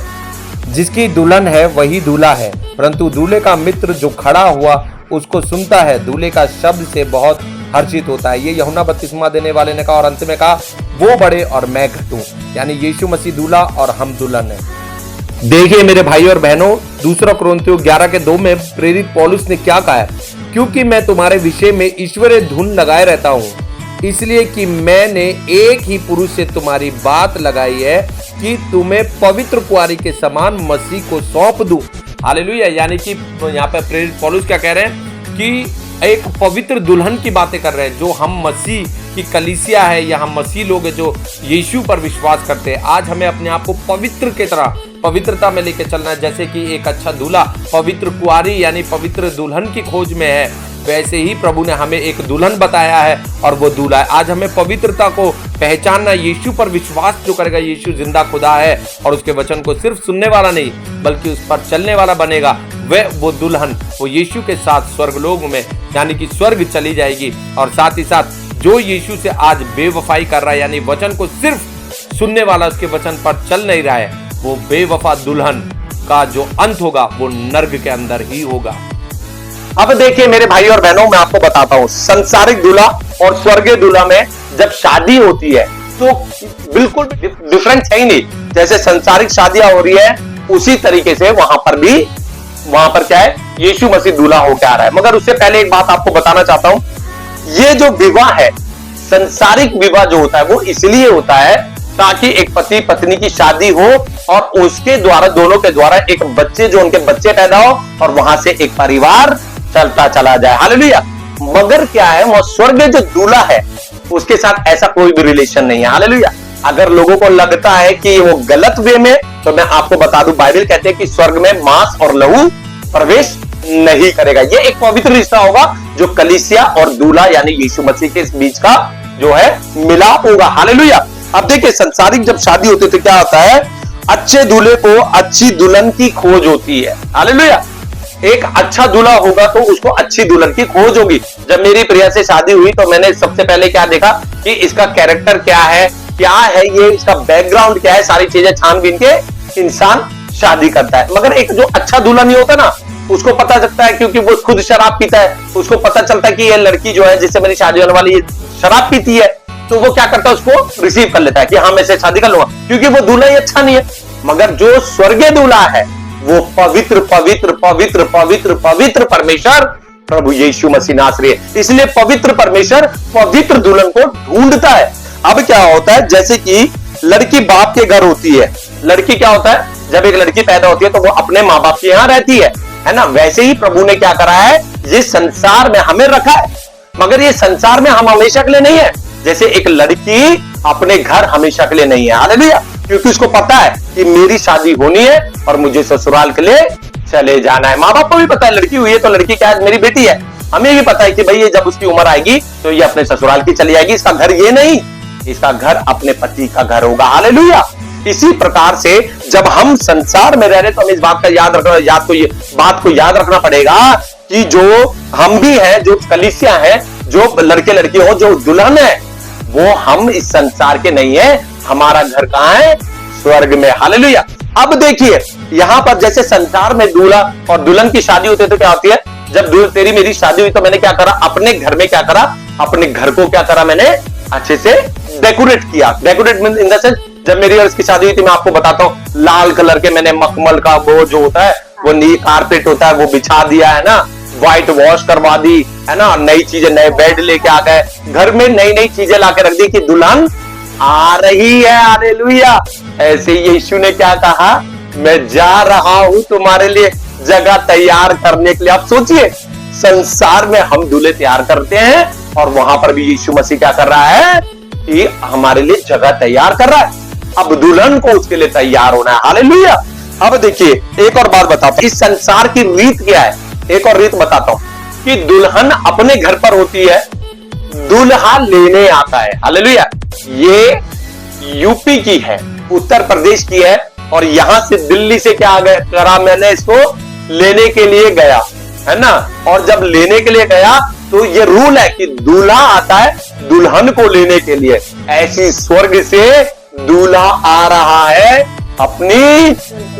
[SPEAKER 1] जिसकी दुल्हन है वही दूल्हा है, परंतु दूल्हे का मित्र जो खड़ा हुआ उसको सुनता है, दूल्हे का शब्द से बहुत हर्षित होता है। ये यूहन्ना बपतिस्मा देने वाले ने कहा और अंत में कहा, वो बड़े और मैं घटूं, यानी यीशु मसीह दूल्हा और हम दुल्हन है। देखिए मेरे भाई और बहनों, 2 कुरिन्थियों 11:2 में प्रेरित पौलुस ने क्या कहा है, क्योंकि मैं तुम्हारे विषय में ईश्वरीय धुन लगाए रहता हूं, इसलिए कि मैंने एक ही पुरुष से तुम्हारी बात लगाई है कि तुम्हें पवित्र कुंवारी के समान मसीह को सौंप दूं। हालेलुया। यानी कि यहाँ पे प्रेरित पौलुस क्या कह रहे हैं कि एक पवित्र दुल्हन की बातें कर रहे हैं, जो हम मसीह की कलीसिया है या हम मसीह लोग हैं जो यीशु पर विश्वास करते हैं। आज हमें अपने आप को पवित्र की तरह पवित्रता में लेके चलना है। जैसे कि एक अच्छा दूल्हा पवित्र कुंवारी यानी पवित्र दुल्हन की खोज में है, वैसे ही प्रभु ने हमें एक दुल्हन बताया है और वो दूल्हा है। आज हमें पवित्रता को पहचानना, यीशु पर विश्वास जो करेगा, यीशु जिंदा खुदा है और उसके वचन को सिर्फ सुनने वाला नहीं बल्कि उस पर चलने वाला बनेगा, वो दुल्हन वो यीशु के साथ स्वर्गलोक में यानी कि स्वर्ग चली जाएगी। और साथ ही साथ जो यीशु से आज बेवफाई कर रहा है, यानी वचन को सिर्फ सुनने वाला, उसके वचन पर चल नहीं रहा है, वो बेवफा दुल्हन का जो अंत होगा वो नर्क के अंदर ही होगा।
[SPEAKER 2] अब देखिए मेरे भाई और बहनों, मैं आपको बताता हूं, संसारिक दूल्हा और स्वर्गीय दूल्हा में जब शादी होती है तो बिल्कुल डिफरेंस है ही नहीं। जैसे संसारिक शादियां हो रही है उसी तरीके से वहां पर क्या है, यीशु मसीह दूल्हा होकर आ रहा है। मगर उससे पहले एक बात आपको बताना चाहता हूं, ये जो विवाह है, संसारिक विवाह जो होता है वो इसलिए होता है ताकि एक पति पत्नी की शादी हो और उसके द्वारा, दोनों के द्वारा एक बच्चे, जो उनके बच्चे पैदा हो और वहां से एक परिवार चलता चला जाए। हालेलुया। मगर क्या है, वो स्वर्ग जो दूल्हा है उसके साथ ऐसा कोई भी रिलेशन नहीं है। हालेलुया। अगर लोगों को लगता है कि वो गलत वे में, तो मैं आपको बता दूं, बाइबल कहते हैं कि स्वर्ग में मांस और लहू प्रवेश नहीं करेगा। ये एक पवित्र रिश्ता होगा जो कलीसिया और दूल्हा यानी यीशु मसीह के बीच का जो है मिलाप होगा। हालेलुया। अब देखिए, संसारिक जब शादी होती है तो क्या होता है, अच्छे दूल्हे को अच्छी दुल्हन की खोज होती है। हालेलुया। एक अच्छा दूल्हा होगा तो उसको अच्छी दुल्हन की खोज होगी। जब मेरी प्रिया से शादी हुई तो मैंने सबसे पहले क्या देखा कि इसका कैरेक्टर क्या है ये, इसका बैकग्राउंड क्या है, सारी चीजें छानबीन के इंसान शादी करता है। मगर एक जो अच्छा दूल्हा नहीं होता ना, उसको पता चलता है, क्योंकि वो खुद शराब पीता है, उसको पता चलता है कि ये लड़की जो है जिससे मेरी शादी होने वाली, ये शराब पीती है, तो वो क्या करता है, उसको रिसीव कर लेता है कि हाँ मैं इसे शादी कर लूंगा, क्योंकि वो दूल्हा ही अच्छा नहीं है। मगर जो स्वर्गीय दूल्हा है वो पवित्र पवित्र पवित्र पवित्र पवित्र परमेश्वर प्रभु यीशु मसीह नासरी है। इसलिए पवित्र परमेश्वर पवित्र दुल्हन को ढूंढता है। अब क्या होता है, जैसे कि लड़की बाप के घर होती है, लड़की क्या होता है, जब एक लड़की पैदा होती है तो वो अपने माँ बाप के यहाँ रहती है ना। वैसे ही प्रभु ने क्या करा है, ये संसार में हमें रखा है, मगर ये संसार में हम हमेशा के लिए नहीं है। जैसे एक लड़की अपने घर हमेशा के लिए नहीं है। हालेलुया। क्योंकि उसको पता है कि मेरी शादी होनी है और मुझे ससुराल के लिए चले जाना है। माँ बाप को भी पता है, लड़की हुई है तो लड़की क्या है, मेरी बेटी है। हमें भी पता है कि भाई ये जब उसकी उम्र आएगी तो ये अपने ससुराल की चली जाएगी। इसका घर ये नहीं, इसका घर अपने पति का घर होगा। हालेलुया। इसी प्रकार से जब हम संसार में रह रहे तो हमें इस बात को याद रखना पड़ेगा कि जो हम भी हैं, जो कलीसिया है, जो लड़के लड़की हो, जो दुल्हन है, वो हम इस संसार के नहीं है। हमारा घर कहां है, स्वर्ग में। हालेलुया। अब देखिए यहां पर जैसे संसार में दूल्हा और दुल्हन की शादी होती है तो क्या होती है, जब तेरी मेरी शादी हुई तो मैंने क्या करा, अपने घर में क्या करा, अपने घर को क्या करा, मैंने अच्छे से डेकोरेट किया। Decorate mean in the sense, जब मेरी और इसकी शादी हुई थी, मैं आपको बताता हूँ, लाल कलर के मैंने मखमल का वो जो होता है, वो नी कारपेट होता है, वो बिछा दिया है ना, व्हाइट वॉश करवा दी है ना, नई चीजें, नए बेड लेके आ गए, घर में नई नई चीजें लाके रख दी कि दुल्हन आ रही है, हालेलुया। ऐसे यीशु ने क्या कहा, मैं जा रहा हूं तुम्हारे लिए जगह तैयार करने के लिए। आप सोचिए, संसार में हम दूल्हे तैयार करते हैं और वहां पर भी यीशु मसीह क्या कर रहा है कि हमारे लिए जगह तैयार कर रहा है। अब दुल्हन को उसके लिए तैयार होना है, हालेलुया। अब देखिए एक और बात बताता हूं, इस संसार की रीत क्या है, एक और रीत बताता हूं कि दुल्हन अपने घर पर होती है, दूल्हा लेने आता है, हालेलुया। ये यूपी की है, उत्तर प्रदेश की है, और यहां से दिल्ली से क्या आ गया करा, मैंने इसको लेने के लिए गया, है ना। और जब लेने के लिए गया तो ये रूल है कि दूल्हा आता है दुल्हन को लेने के लिए। ऐसी स्वर्ग से दूल्हा आ रहा है अपनी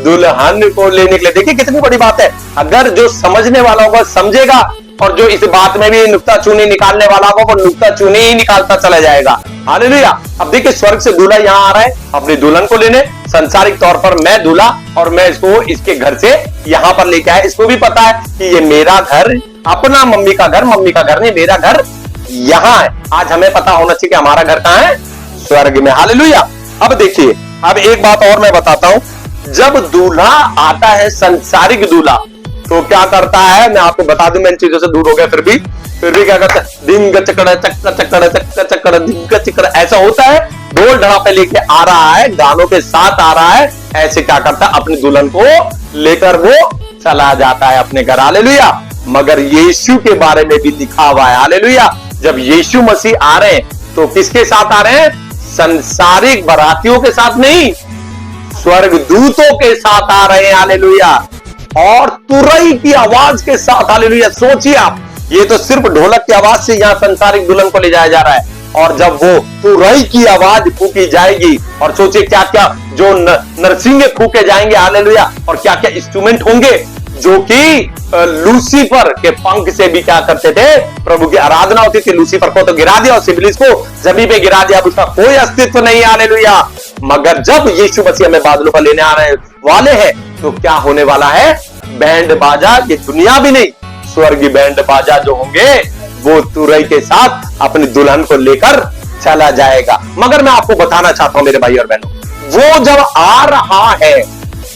[SPEAKER 2] दुल्हन को लेने के लिए। देखिए कितनी बड़ी बात है। अगर जो समझने वाला होगा समझेगा, और जो इस बात में भी नुक्ता चुनी निकालने वाला होगा वो नुक्ता चुनी ही निकालता चला जाएगा, हालेलुया। अब देखिए स्वर्ग से दूल्हा यहाँ आ रहा है अपनी दुल्हन को लेने। सांसारिक तौर पर मैं दूल्हा और मैं इसको इसके घर से यहाँ पर लेके आया। इसको भी पता है कि ये मेरा घर, अपना मम्मी का घर नहीं, मेरा घर यहाँ है। आज हमें पता होना चाहिए कि हमारा घर कहाँ है, स्वर्ग में, हालेलुया। अब देखिए, अब एक बात और मैं बताता हूं, जब दूल्हा आता है सांसारिक दूल्हा तो क्या करता है, मैं आपको बता दूं, मैं इन चीजों से दूर हो गया, फिर भी क्या करता है, डिंग चकड़ा चक्कर चक्कर चक्कर चक्कर डिंग चक्कर, ऐसा होता है। ढोल ढड़ापे लेके आ रहा है, गानों के साथ आ रहा है, ऐसे क्या करता है, अपनी दुल्हन को लेकर वो चला जाता है अपने घर, हालेलुया। मगर यीशु के बारे में भी लिखा हुआ है, हालेलुया। जब यीशु मसीह आ रहे हैं तो किसके साथ आ रहे हैं, संसारिक बारातियों के साथ नहीं, स्वर्ग दूतों के साथ आ रहे हैं, हालेलुया। और तुरई की आवाज के साथ, हालेलुया। सोचिए आप, ये तो सिर्फ ढोलक की आवाज से यहाँ संसारिक दुल्हन को ले जाया जा रहा है, और जब वो तुरई की आवाज फूकी जाएगी, और सोचिए क्या क्या जो नरसिंगे फूके जाएंगे, हालेलुया, और क्या क्या इंस्ट्रूमेंट होंगे जो कि लूसीफर के पंख से भी क्या करते थे, प्रभु की आराधना होती थी। लूसीफर को तो गिरा दिया और सिबलिस को जमीन पे गिरा दिया, उसका कोई अस्तित्व नहीं, हालेलुया। मगर जब यीशु मसीह हमें बादलों पर लेने आने वाले हैं तो क्या होने वाला है, बैंड बाजा, ये दुनिया भी नहीं, स्वर्गीय बैंड बाजा जो होंगे वो तुरई के साथ अपनी दुल्हन को लेकर चला जाएगा। मगर मैं आपको बताना चाहता हूं मेरे भाई और बहनों, वो जब आ रहा है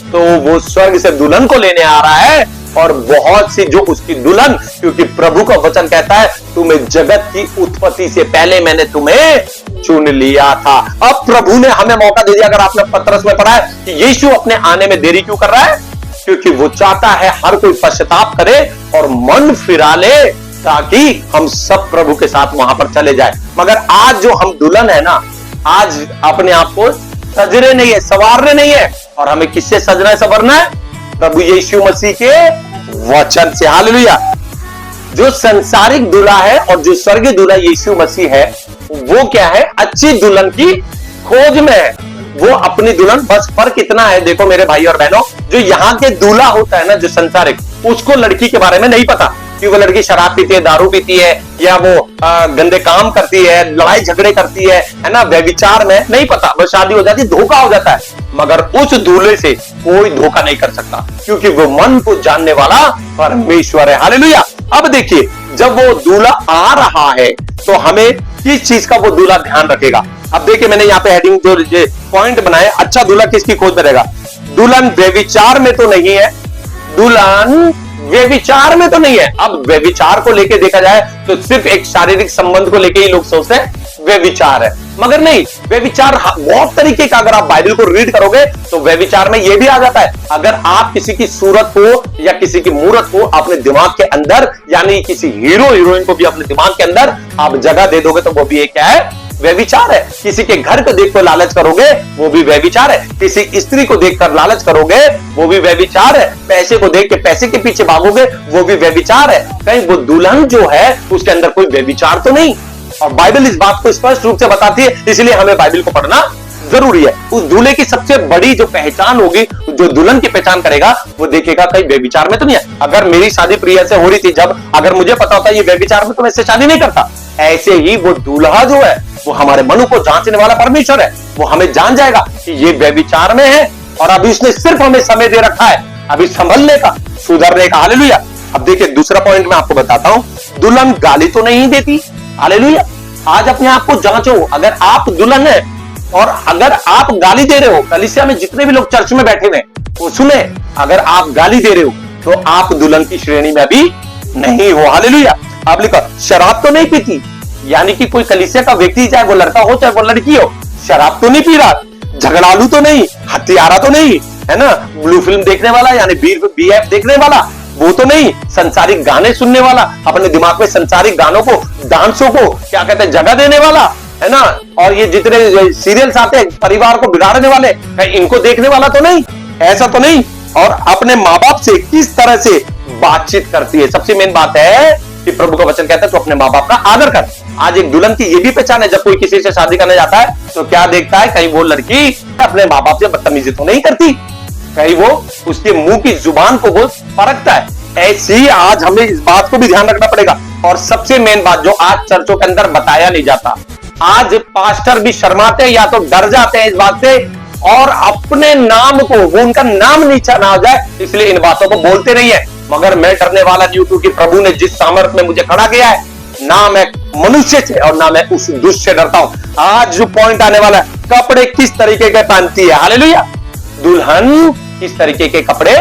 [SPEAKER 2] तो वो स्वर्ग से दुल्हन को लेने आ रहा है, और बहुत सी जो उसकी दुल्हन, क्योंकि प्रभु का वचन कहता है तुम्हें जगत की उत्पत्ति से पहले मैंने तुम्हें चुन लिया था। अब प्रभु ने हमें मौका दे दिया। अगर आपने पतरस में पढ़ा है कि यीशु अपने आने में देरी क्यों कर रहा है, क्योंकि वो चाहता है हर कोई पश्चाताप करे और मन फिरा ले, ताकि हम सब प्रभु के साथ वहां पर चले जाए। मगर आज जो हम दुल्हन है ना, आज अपने आप को सजरे नहीं है, संवारने नहीं है, और हमें किससे सजना है, संवरना है, प्रभु यीशु मसीह के वचन से, हालेलुया। जो संसारिक दूल्हा है और जो स्वर्गीय दूल्हा यीशु मसीह है, वो क्या है, अच्छी दुल्हन की खोज में है। वो अपनी दुल्हन, बस फर्क इतना है, देखो मेरे भाई और बहनों, जो यहाँ के दूल्हा होता है ना, जो संसारिक, उसको लड़की के बारे में नहीं पता कि वो लड़की शराब पीती है, दारू पीती है, या वो गंदे काम करती है, लड़ाई झगड़े करती है ना, व्यभिचार में नहीं पता, बस शादी हो जाती, धोखा हो जाता है। मगर उस दूल्हे से कोई धोखा नहीं कर सकता, क्योंकि वो मन को जानने वाला परमेश्वर है, हालेलुया। अब देखिए, जब वो दूल्हा आ रहा है तो हमें किस चीज का वो दूल्हा ध्यान रखेगा। अब देखिए, मैंने यहाँ पे हेडिंग जो पॉइंट बनाए, अच्छा दूल्हा किसकी खोज में रहेगा, दुल्हन व्यभिचार में तो नहीं है, दुल्हन व्यभिचार में तो नहीं है। अब व्यभिचार को लेके देखा जाए तो सिर्फ एक शारीरिक संबंध को लेके ही लोग सोचते हैं व्यभिचार है, मगर नहीं, व्यभिचार बहुत तरीके का, अगर आप बाइबल को रीड करोगे तो व्यभिचार में यह भी आ जाता है, अगर आप किसी की सूरत को या किसी की मूरत को अपने दिमाग के अंदर, यानी किसी हीरो हीरोइन को भी अपने दिमाग के अंदर आप जगह दे दोगे तो वो भी एक क्या है, व्यभिचार है। किसी के घर को देखकर लालच करोगे वो भी व्यभिचार है, किसी स्त्री को देखकर लालच करोगे वो भी व्यभिचार है, पैसे को देख के पैसे के पीछे भागोगे वो भी व्यभिचार है। कहीं वो दुल्हन जो है उसके अंदर कोई व्यभिचार तो नहीं, और बाइबल इस बात को स्पष्ट रूप से बताती है, इसलिए हमें बाइबल को पढ़ना जरूरी है। उस दूल्हे की सबसे बड़ी जो पहचान होगी, जो दुल्हन की पहचान करेगा, वो देखेगा कहीं व्यभिचार में तो नहीं है। अगर मेरी शादी प्रिया से हो रही थी, जब अगर मुझे पता होता ये व्यभिचार में, तो मैं इससे शादी नहीं करता। ऐसे ही वो दूल्हा जो है वो हमारे मनु को जांचने वाला परमेश्वर है। वो हमें जान जाएगा कि ये व्यभिचार में है और अभी उसने सिर्फ हमें समय दे रखा है अभी संभलने का, सुधरने का। हालेलुया। अब देखिए दूसरा पॉइंट मैं आपको बताता हूं, दुल्हन गाली तो नहीं देती। हालेलुया। आज अपने आप को जांचो, अगर आप दुल्हन है और अगर आप गाली दे रहे हो, कलीसिया में जितने भी लोग चर्च में बैठे हुए वो सुने, अगर आप गाली दे रहे हो तो आप दुल्हन की श्रेणी में भी नहीं हो। हालेलुया। आप लिखो शराब तो नहीं पीती, यानी कि कोई कलीसिया का व्यक्ति, चाहे वो लड़का हो चाहे वो लड़की हो, शराब तो नहीं पी रहा, झगड़ालू तो नहीं, हत्यारा तो नहीं, है ना, ब्लू फिल्म देखने वाला यानी BF देखने वाला वो तो नहीं, संसारिक गाने सुनने वाला, अपने दिमाग में संसारिक गानों को, डांसों को क्या कहते हैं जगह देने वाला, है ना, और ये जितने सीरियल्स आते हैं परिवार को बिगाड़ने वाले, इनको देखने वाला तो नहीं, ऐसा तो नहीं। और अपने माँ बाप से किस तरह से बातचीत करती है। सबसे मेन बात है कि प्रभु का वचन कहता है तो अपने माँ बाप का आदर कर। आज एक दुल्हन की ये भी पहचान है, जब कोई किसी से शादी करने जाता है तो क्या देखता है, कहीं वो लड़की अपने माँ बाप से बदतमीजी तो नहीं करती, कहीं वो उसके मुंह की जुबान को वो परखता है। ऐसे ही आज हमें इस बात को भी ध्यान रखना पड़ेगा। और सबसे मेन बात जो आज चर्चों के अंदर बताया नहीं जाता, आज पास्टर भी शर्माते हैं या तो डर जाते हैं इस बात से, और अपने नाम को, वो उनका नाम नीचा ना हो जाए इसलिए इन बातों को बोलते नहीं है। मगर मैं डरने वाला नहीं हूं, क्योंकि प्रभु ने जिस सामर्थ में मुझे खड़ा किया है, ना मैं मनुष्य से और ना मैं उस दुष्ट से डरता हूं। आज जो पॉइंट आने वाला है, कपड़े किस तरीके के पहनती है। हालेलुया। दुल्हन किस तरीके के कपड़े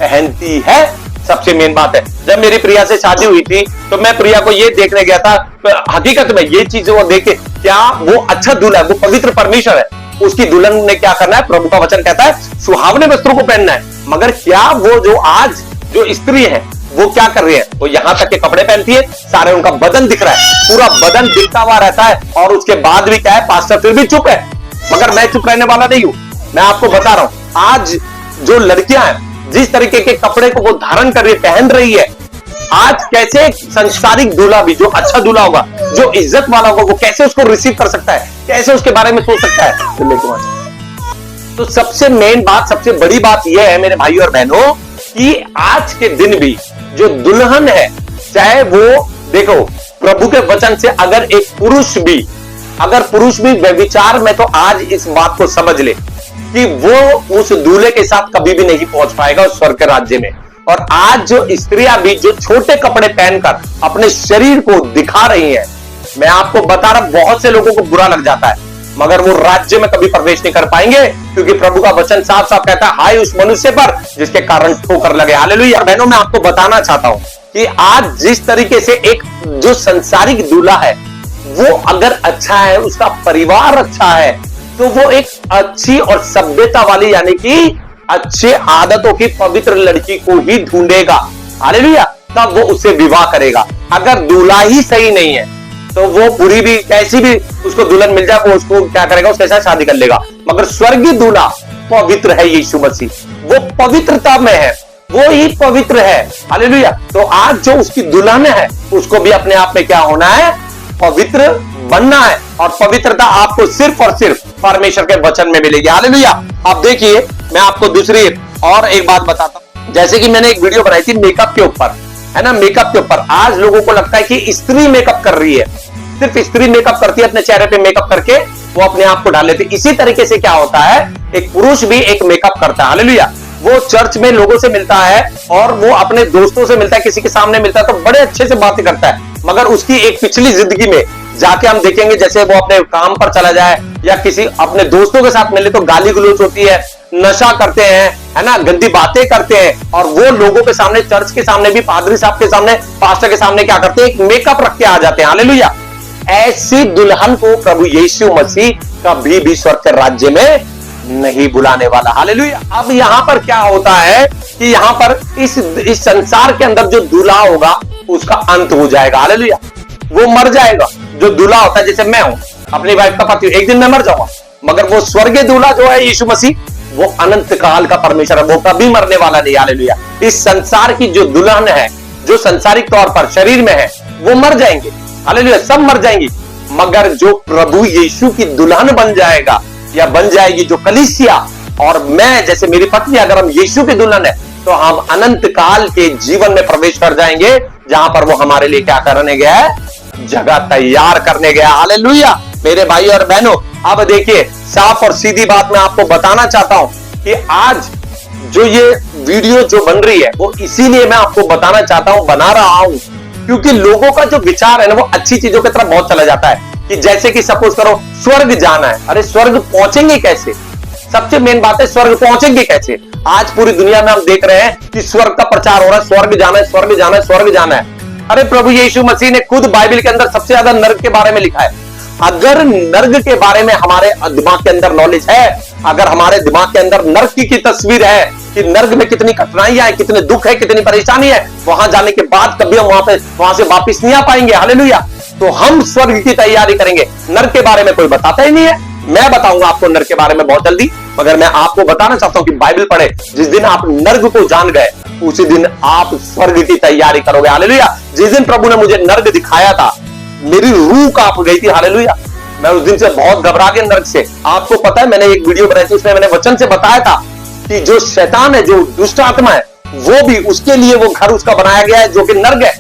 [SPEAKER 2] पहनती है, सबसे मेन बात है। जब मेरी प्रिया से शादी हुई थी तो मैं प्रिया को ये देखने गया था, हकीकत में ये चीज वो देखे क्या वो अच्छा दूल्हा है, वो पवित्र परमेश्वर है, उसकी दुल्हन ने क्या करना है। प्रभु का वचन कहता है सुहावने वस्त्रों को पहनना है। मगर क्या वो जो आज जो स्त्री है वो क्या कर रही है, वो यहां तक के कपड़े पहनती है, सारे उनका बदन दिख रहा है, पूरा बदन दिखता हुआ रहता है, और उसके बाद भी क्या है, पास्टर फिर भी चुप है। मगर मैं चुप रहने वाला नहीं हूं, मैं आपको बता रहा हूं आज जो लड़कियां हैं जिस तरीके के कपड़े को वो धारण कर रही है, पहन रही है, आज कैसे संसारिक दूल्हा भी, जो अच्छा दूल्हा होगा, जो इज्जत वाला होगा, वो कैसे उसको रिसीव कर सकता है, कैसे उसके बारे में सोच सकता है। तो सबसे मेन बात, सबसे बड़ी बात यह है मेरे भाइयों और बहनों, कि आज के दिन भी जो दुल्हन है, चाहे वो देखो प्रभु के वचन से अगर एक पुरुष भी व्यभिचार में, तो आज इस बात को समझ ले कि वो उस दूल्हे के साथ कभी भी नहीं पहुंच पाएगा उस स्वर्ग के राज्य में। और आज जो स्त्रियां भी जो छोटे कपड़े पहनकर अपने शरीर को दिखा रही हैं, मैं आपको बता रहा, बहुत से लोगों को बुरा लग जाता है, मगर वो राज्य में कभी प्रवेश नहीं कर पाएंगे, क्योंकि प्रभु का वचन साफ साफ कहता है, हाय उस मनुष्य पर जिसके कारण ठोकर लगे। हालेलुया। बहनों, मैं आपको बताना चाहता हूं कि आज जिस तरीके से एक जो संसारिक दूल्हा है वो अगर अच्छा है, उसका परिवार अच्छा है, तो वो एक अच्छी और सभ्यता वाली यानी कि अच्छे आदतों की पवित्र लड़की को ही ढूंढेगा। हालेलुया। तब वो उससे विवाह करेगा। अगर दूल्हा ही सही नहीं है तो वो बुरी भी, कैसी भी उसको दुल्हन मिल जाए, वो उसको क्या करेगा, उसके साथ शादी कर लेगा। मगर स्वर्गीय दूल्हा पवित्र है, यीशु मसीह, वो पवित्रता में है, वो ही पवित्र है। हालेलुया। तो आज जो उसकी दुल्हन है उसको भी अपने आप में क्या होना है, पवित्र बनना है। और पवित्रता आपको सिर्फ और सिर्फ परमेश्वर के वचन में मिलेगी। हालेलुया। अब देखिए, मैं आपको दूसरी और एक बात बताता हूं। जैसे कि मैंने एक वीडियो बनाई थी मेकअप के ऊपर, है ना, मेकअप के ऊपर। आज लोगों को लगता है कि स्त्री मेकअप कर रही है, सिर्फ स्त्री मेकअप करती है, अपने चेहरे पे मेकअप करके वो अपने आप को डाल लेती है। इसी तरीके से क्या होता है, एक पुरुष भी एक मेकअप करता है। हालेलुया। वो चर्च में लोगों से मिलता है और वो अपने दोस्तों से मिलता है, किसी के सामने मिलता है तो बड़े अच्छे से बातें करता है, मगर उसकी एक पिछली जिंदगी में जाके हम देखेंगे, जैसे वो अपने काम पर चला जाए या किसी अपने दोस्तों के साथ मिले तो गाली गलौज होती है, नशा करते हैं, है ना, गंदी बातें करते हैं, और वो लोगों के सामने, चर्च के सामने भी, पादरी साहब के सामने, पास्टर के सामने क्या करते हैं, एक मेकअप रख के आ जाते हैं। हालेलुया। ऐसी दुल्हन को प्रभु यीशु मसीह कभी भी स्वर्ग के राज्य में नहीं बुलाने वाला। हालेलुया। अब यहां पर क्या होता है कि यहां पर इस संसार के अंदर जो दूल्हा होगा उसका अंत हो जाएगा। हालेलुया। वो मर जाएगा। जो दूल्हा होता है, जैसे मैं हूं, अपनी वाइफ का पति, एक दिन मैं मर जाऊंगा, मगर वो स्वर्गीय दूल्हा जो है यीशु मसीह, वो अनंत काल का परमेश्वर है, वो कभी मरने वाला नहीं। हालेलुया। इस संसार की जो दुल्हन है, जो संसारिक तौर पर शरीर में है, वो मर जाएंगे। हालेलुया। सब मर जाएंगी, मगर जो प्रभु यीशु की दुल्हन बन जाएगा या बन जाएगी, जो कलीसिया और मैं, जैसे मेरी पत्नी, अगर हम यीशु की दुल्हन है तो हम अनंत काल के जीवन में प्रवेश कर जाएंगे, जहां पर वो हमारे लिए क्या करने गया है, जगह तैयार करने गया। हालेलुया। मेरे भाई और बहनों, अब देखिए साफ और सीधी बात मैं आपको बताना चाहता हूं कि आज जो ये वीडियो जो बन रही है वो इसीलिए मैं आपको बताना चाहता हूं, बना रहा हूं, क्योंकि लोगों का जो विचार है ना वो अच्छी चीजों की तरफ बहुत चला जाता है कि जैसे कि सपोज करो स्वर्ग जाना है। अरे स्वर्ग पहुंचेंगे कैसे? सबसे मेन बात है स्वर्ग पहुंचेंगे कैसे? आज पूरी दुनिया में हम देख रहे हैं कि स्वर्ग का प्रचार हो रहा है, स्वर्ग जाना है, स्वर्ग जाना है, स्वर्ग जाना है। अरे प्रभु यीशु मसीह ने खुद बाइबल के अंदर सबसे ज्यादा नर्क के बारे में लिखा है। अगर नर्क के बारे में हमारे दिमाग के अंदर नॉलेज है, अगर हमारे दिमाग के अंदर नर्क की तस्वीर है कि नर्क में कितनी कठिनाइयां है, कितने दुख है, कितनी परेशानी है, वहां जाने के बाद कभी हम वहां से वापिस नहीं आ पाएंगे, हालेलुया, तो हम स्वर्ग की तैयारी करेंगे। नर्क के बारे में कोई बताता ही नहीं है। मैं बताऊंगा आपको नर्क के बारे में बहुत जल्दी, मगर मैं आपको बताना चाहता हूं कि बाइबल पढ़े, जिस दिन आप नर्क को जान गए उसी दिन आप स्वर्ग की तैयारी करोगे, हालेलुया। जिस दिन प्रभु ने मुझे नर्क दिखाया था मेरी रूह कांप गई थी, हालेलुया। मैं उस दिन से बहुत घबरा गया नर्क से। आपको पता है मैंने एक वीडियो बनाई थी, उसमें मैंने वचन से बताया था कि जो शैतान है, जो दुष्ट आत्मा है, वो भी उसके लिए वो घर उसका बनाया गया है जो कि नर्क है,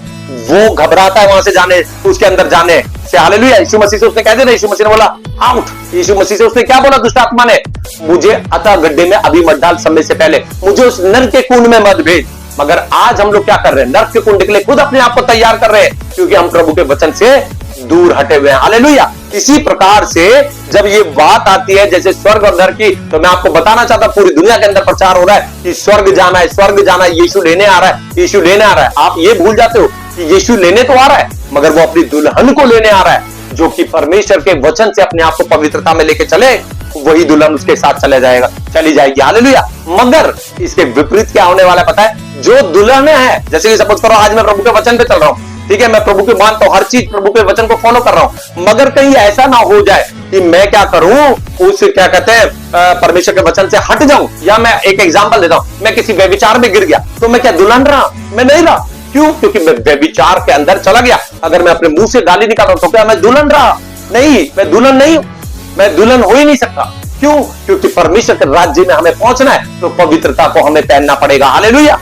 [SPEAKER 2] वो घबराता है वहां से जाने, उसके अंदर जाने से, हालेलुया। यीशु मसीह से उसने कह दिया, यीशु मसीह ने बोला आउट। यीशु मसीह से उसने क्या बोला दुष्ट आत्मा ने? मुझे अतः गड्ढे में अभी मत डाल, समय से पहले मुझे उस नर्क के कुंड में मत भेज। मगर आज हम लोग क्या कर रहे हैं? नर्क के कुंड के लिए खुद अपने आप को तैयार कर रहे हैं, क्योंकि हम प्रभु के वचन से दूर हटे हुए हैं, हालेलुया। इसी प्रकार से जब ये बात आती है जैसे स्वर्ग और नर्क की, तो मैं आपको बताना चाहता हूं पूरी दुनिया के अंदर प्रचार हो रहा है कि स्वर्ग जाना है, स्वर्ग जाना है, यीशु लेने आ रहा है, यीशु लेने आ रहा है। आप ये भूल जाते हो कि यीशु लेने तो आ रहा है, मगर वो अपनी दुल्हन को लेने आ रहा है, जो कि परमेश्वर के वचन से अपने आप को पवित्रता में लेके चले, वही दुल्हन उसके साथ चली जाएगी, हालेलुया। मगर इसके विपरीत क्या होने वाला है पता है? जो दुल्हन है, जैसे कि सपोज करो आज मैं प्रभु के वचन पे चल रहा हूं, ठीक है, मैं प्रभु के मानता हूं, हर चीज प्रभु के वचन को फॉलो कर रहा हूं, मगर कहीं ऐसा ना हो जाए कि मैं क्या करूं, उस क्या कहते हैं परमेश्वर के वचन से हट जाऊं। या मैं एक एग्जांपल देता हूं, मैं किसी व्यभिचार में गिर गया तो मैं क्या दुल्हन रहा? मैं नहीं रहा। क्यों? क्योंकि मैं व्यभिचार के अंदर चला गया। अगर मैं अपने मुंह से गाली निकाल रहा हूं तो क्या मैं दुल्हन रहा? नहीं, मैं दुल्हन नहीं हूं, मैं दुल्हन हो ही नहीं सकता। क्यों? क्योंकि परमेश्वर के राज्य में हमें पहुंचना है तो पवित्रता को हमें पहनना पड़ेगा, हालेलुया।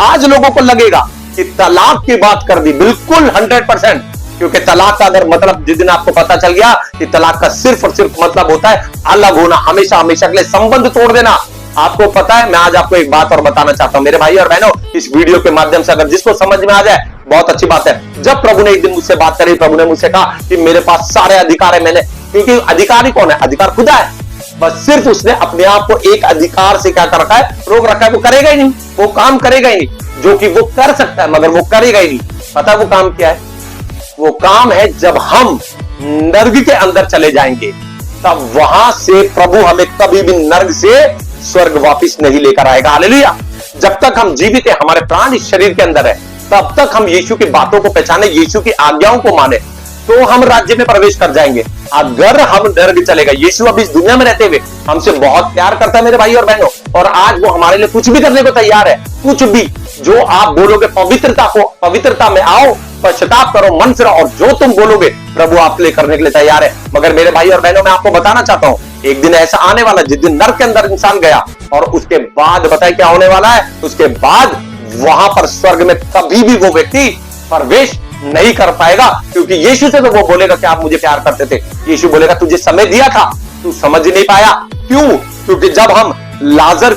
[SPEAKER 2] आज लोगों को लगेगा कि तलाक की बात कर दी, बिल्कुल 100%, क्योंकि तलाक का अगर मतलब जिस दिन आपको पता चल गया कि तलाक का सिर्फ और सिर्फ मतलब होता है अलग होना, हमेशा हमेशा के लिए संबंध तोड़ देना। आपको पता है, मैं आज आपको एक बात और बताना चाहता हूं मेरे भाई और बहनों, इस वीडियो के माध्यम से अगर जिसको समझ में आ जाए बहुत अच्छी बात है। जब प्रभु ने एक दिन मुझसे बात करी, प्रभु ने मुझसे कहा कि मेरे पास सारे अधिकार है, मैंने, क्योंकि अधिकारी कौन है? अधिकार खुदा है, बस सिर्फ उसने अपने आप को एक अधिकार से क्या कर रखा है? रोक रखा है। वो करेगा ही नहीं, वो काम करेगा ही नहीं जो कि वो कर सकता है, मगर वो करेगा ही नहीं। पता है वो काम क्या है? वो काम है जब हम नर्क के अंदर चले जाएंगे, तब वहां से प्रभु हमें कभी भी नर्क से स्वर्ग वापिस नहीं लेकर आएगा, हालेलुया। जब तक हम जीवित हैं, हमारे प्राण इस शरीर के अंदर है, तब तक हम यीशु की बातों को पहचाने, यीशु की आज्ञाओं को माने, तो हम राज्य में प्रवेश कर जाएंगे। अगर हम नर्क चलेगा, यीशु अब इस दुनिया में रहते हुए हमसे बहुत प्यार करता है मेरे भाई और बहनों, और आज वो हमारे लिए कुछ भी करने को तैयार है। कुछ भी जो आप बोलोगे, पवित्रता में आओ, पश्चाताप करो, मन फिरो, और जो तुम बोलोगे प्रभु आपके लिए करने के लिए तैयार है। मगर मेरे भाई और बहनों, मैं आपको बताना चाहता हूं एक दिन ऐसा आने वाला जिस दिन नर्क के अंदर इंसान गया, और उसके बाद बताए क्या होने वाला है? उसके बाद वहां पर स्वर्ग में कभी भी वो व्यक्ति प्रवेश नहीं कर पाएगा, क्योंकि यीशु से तो वो बोलेगा कि आप मुझे प्यार करते थे। यीशु बोलेगा तुझे समय दिया था, तू समझ नहीं पाया। क्यों? क्योंकि जब हम लाजर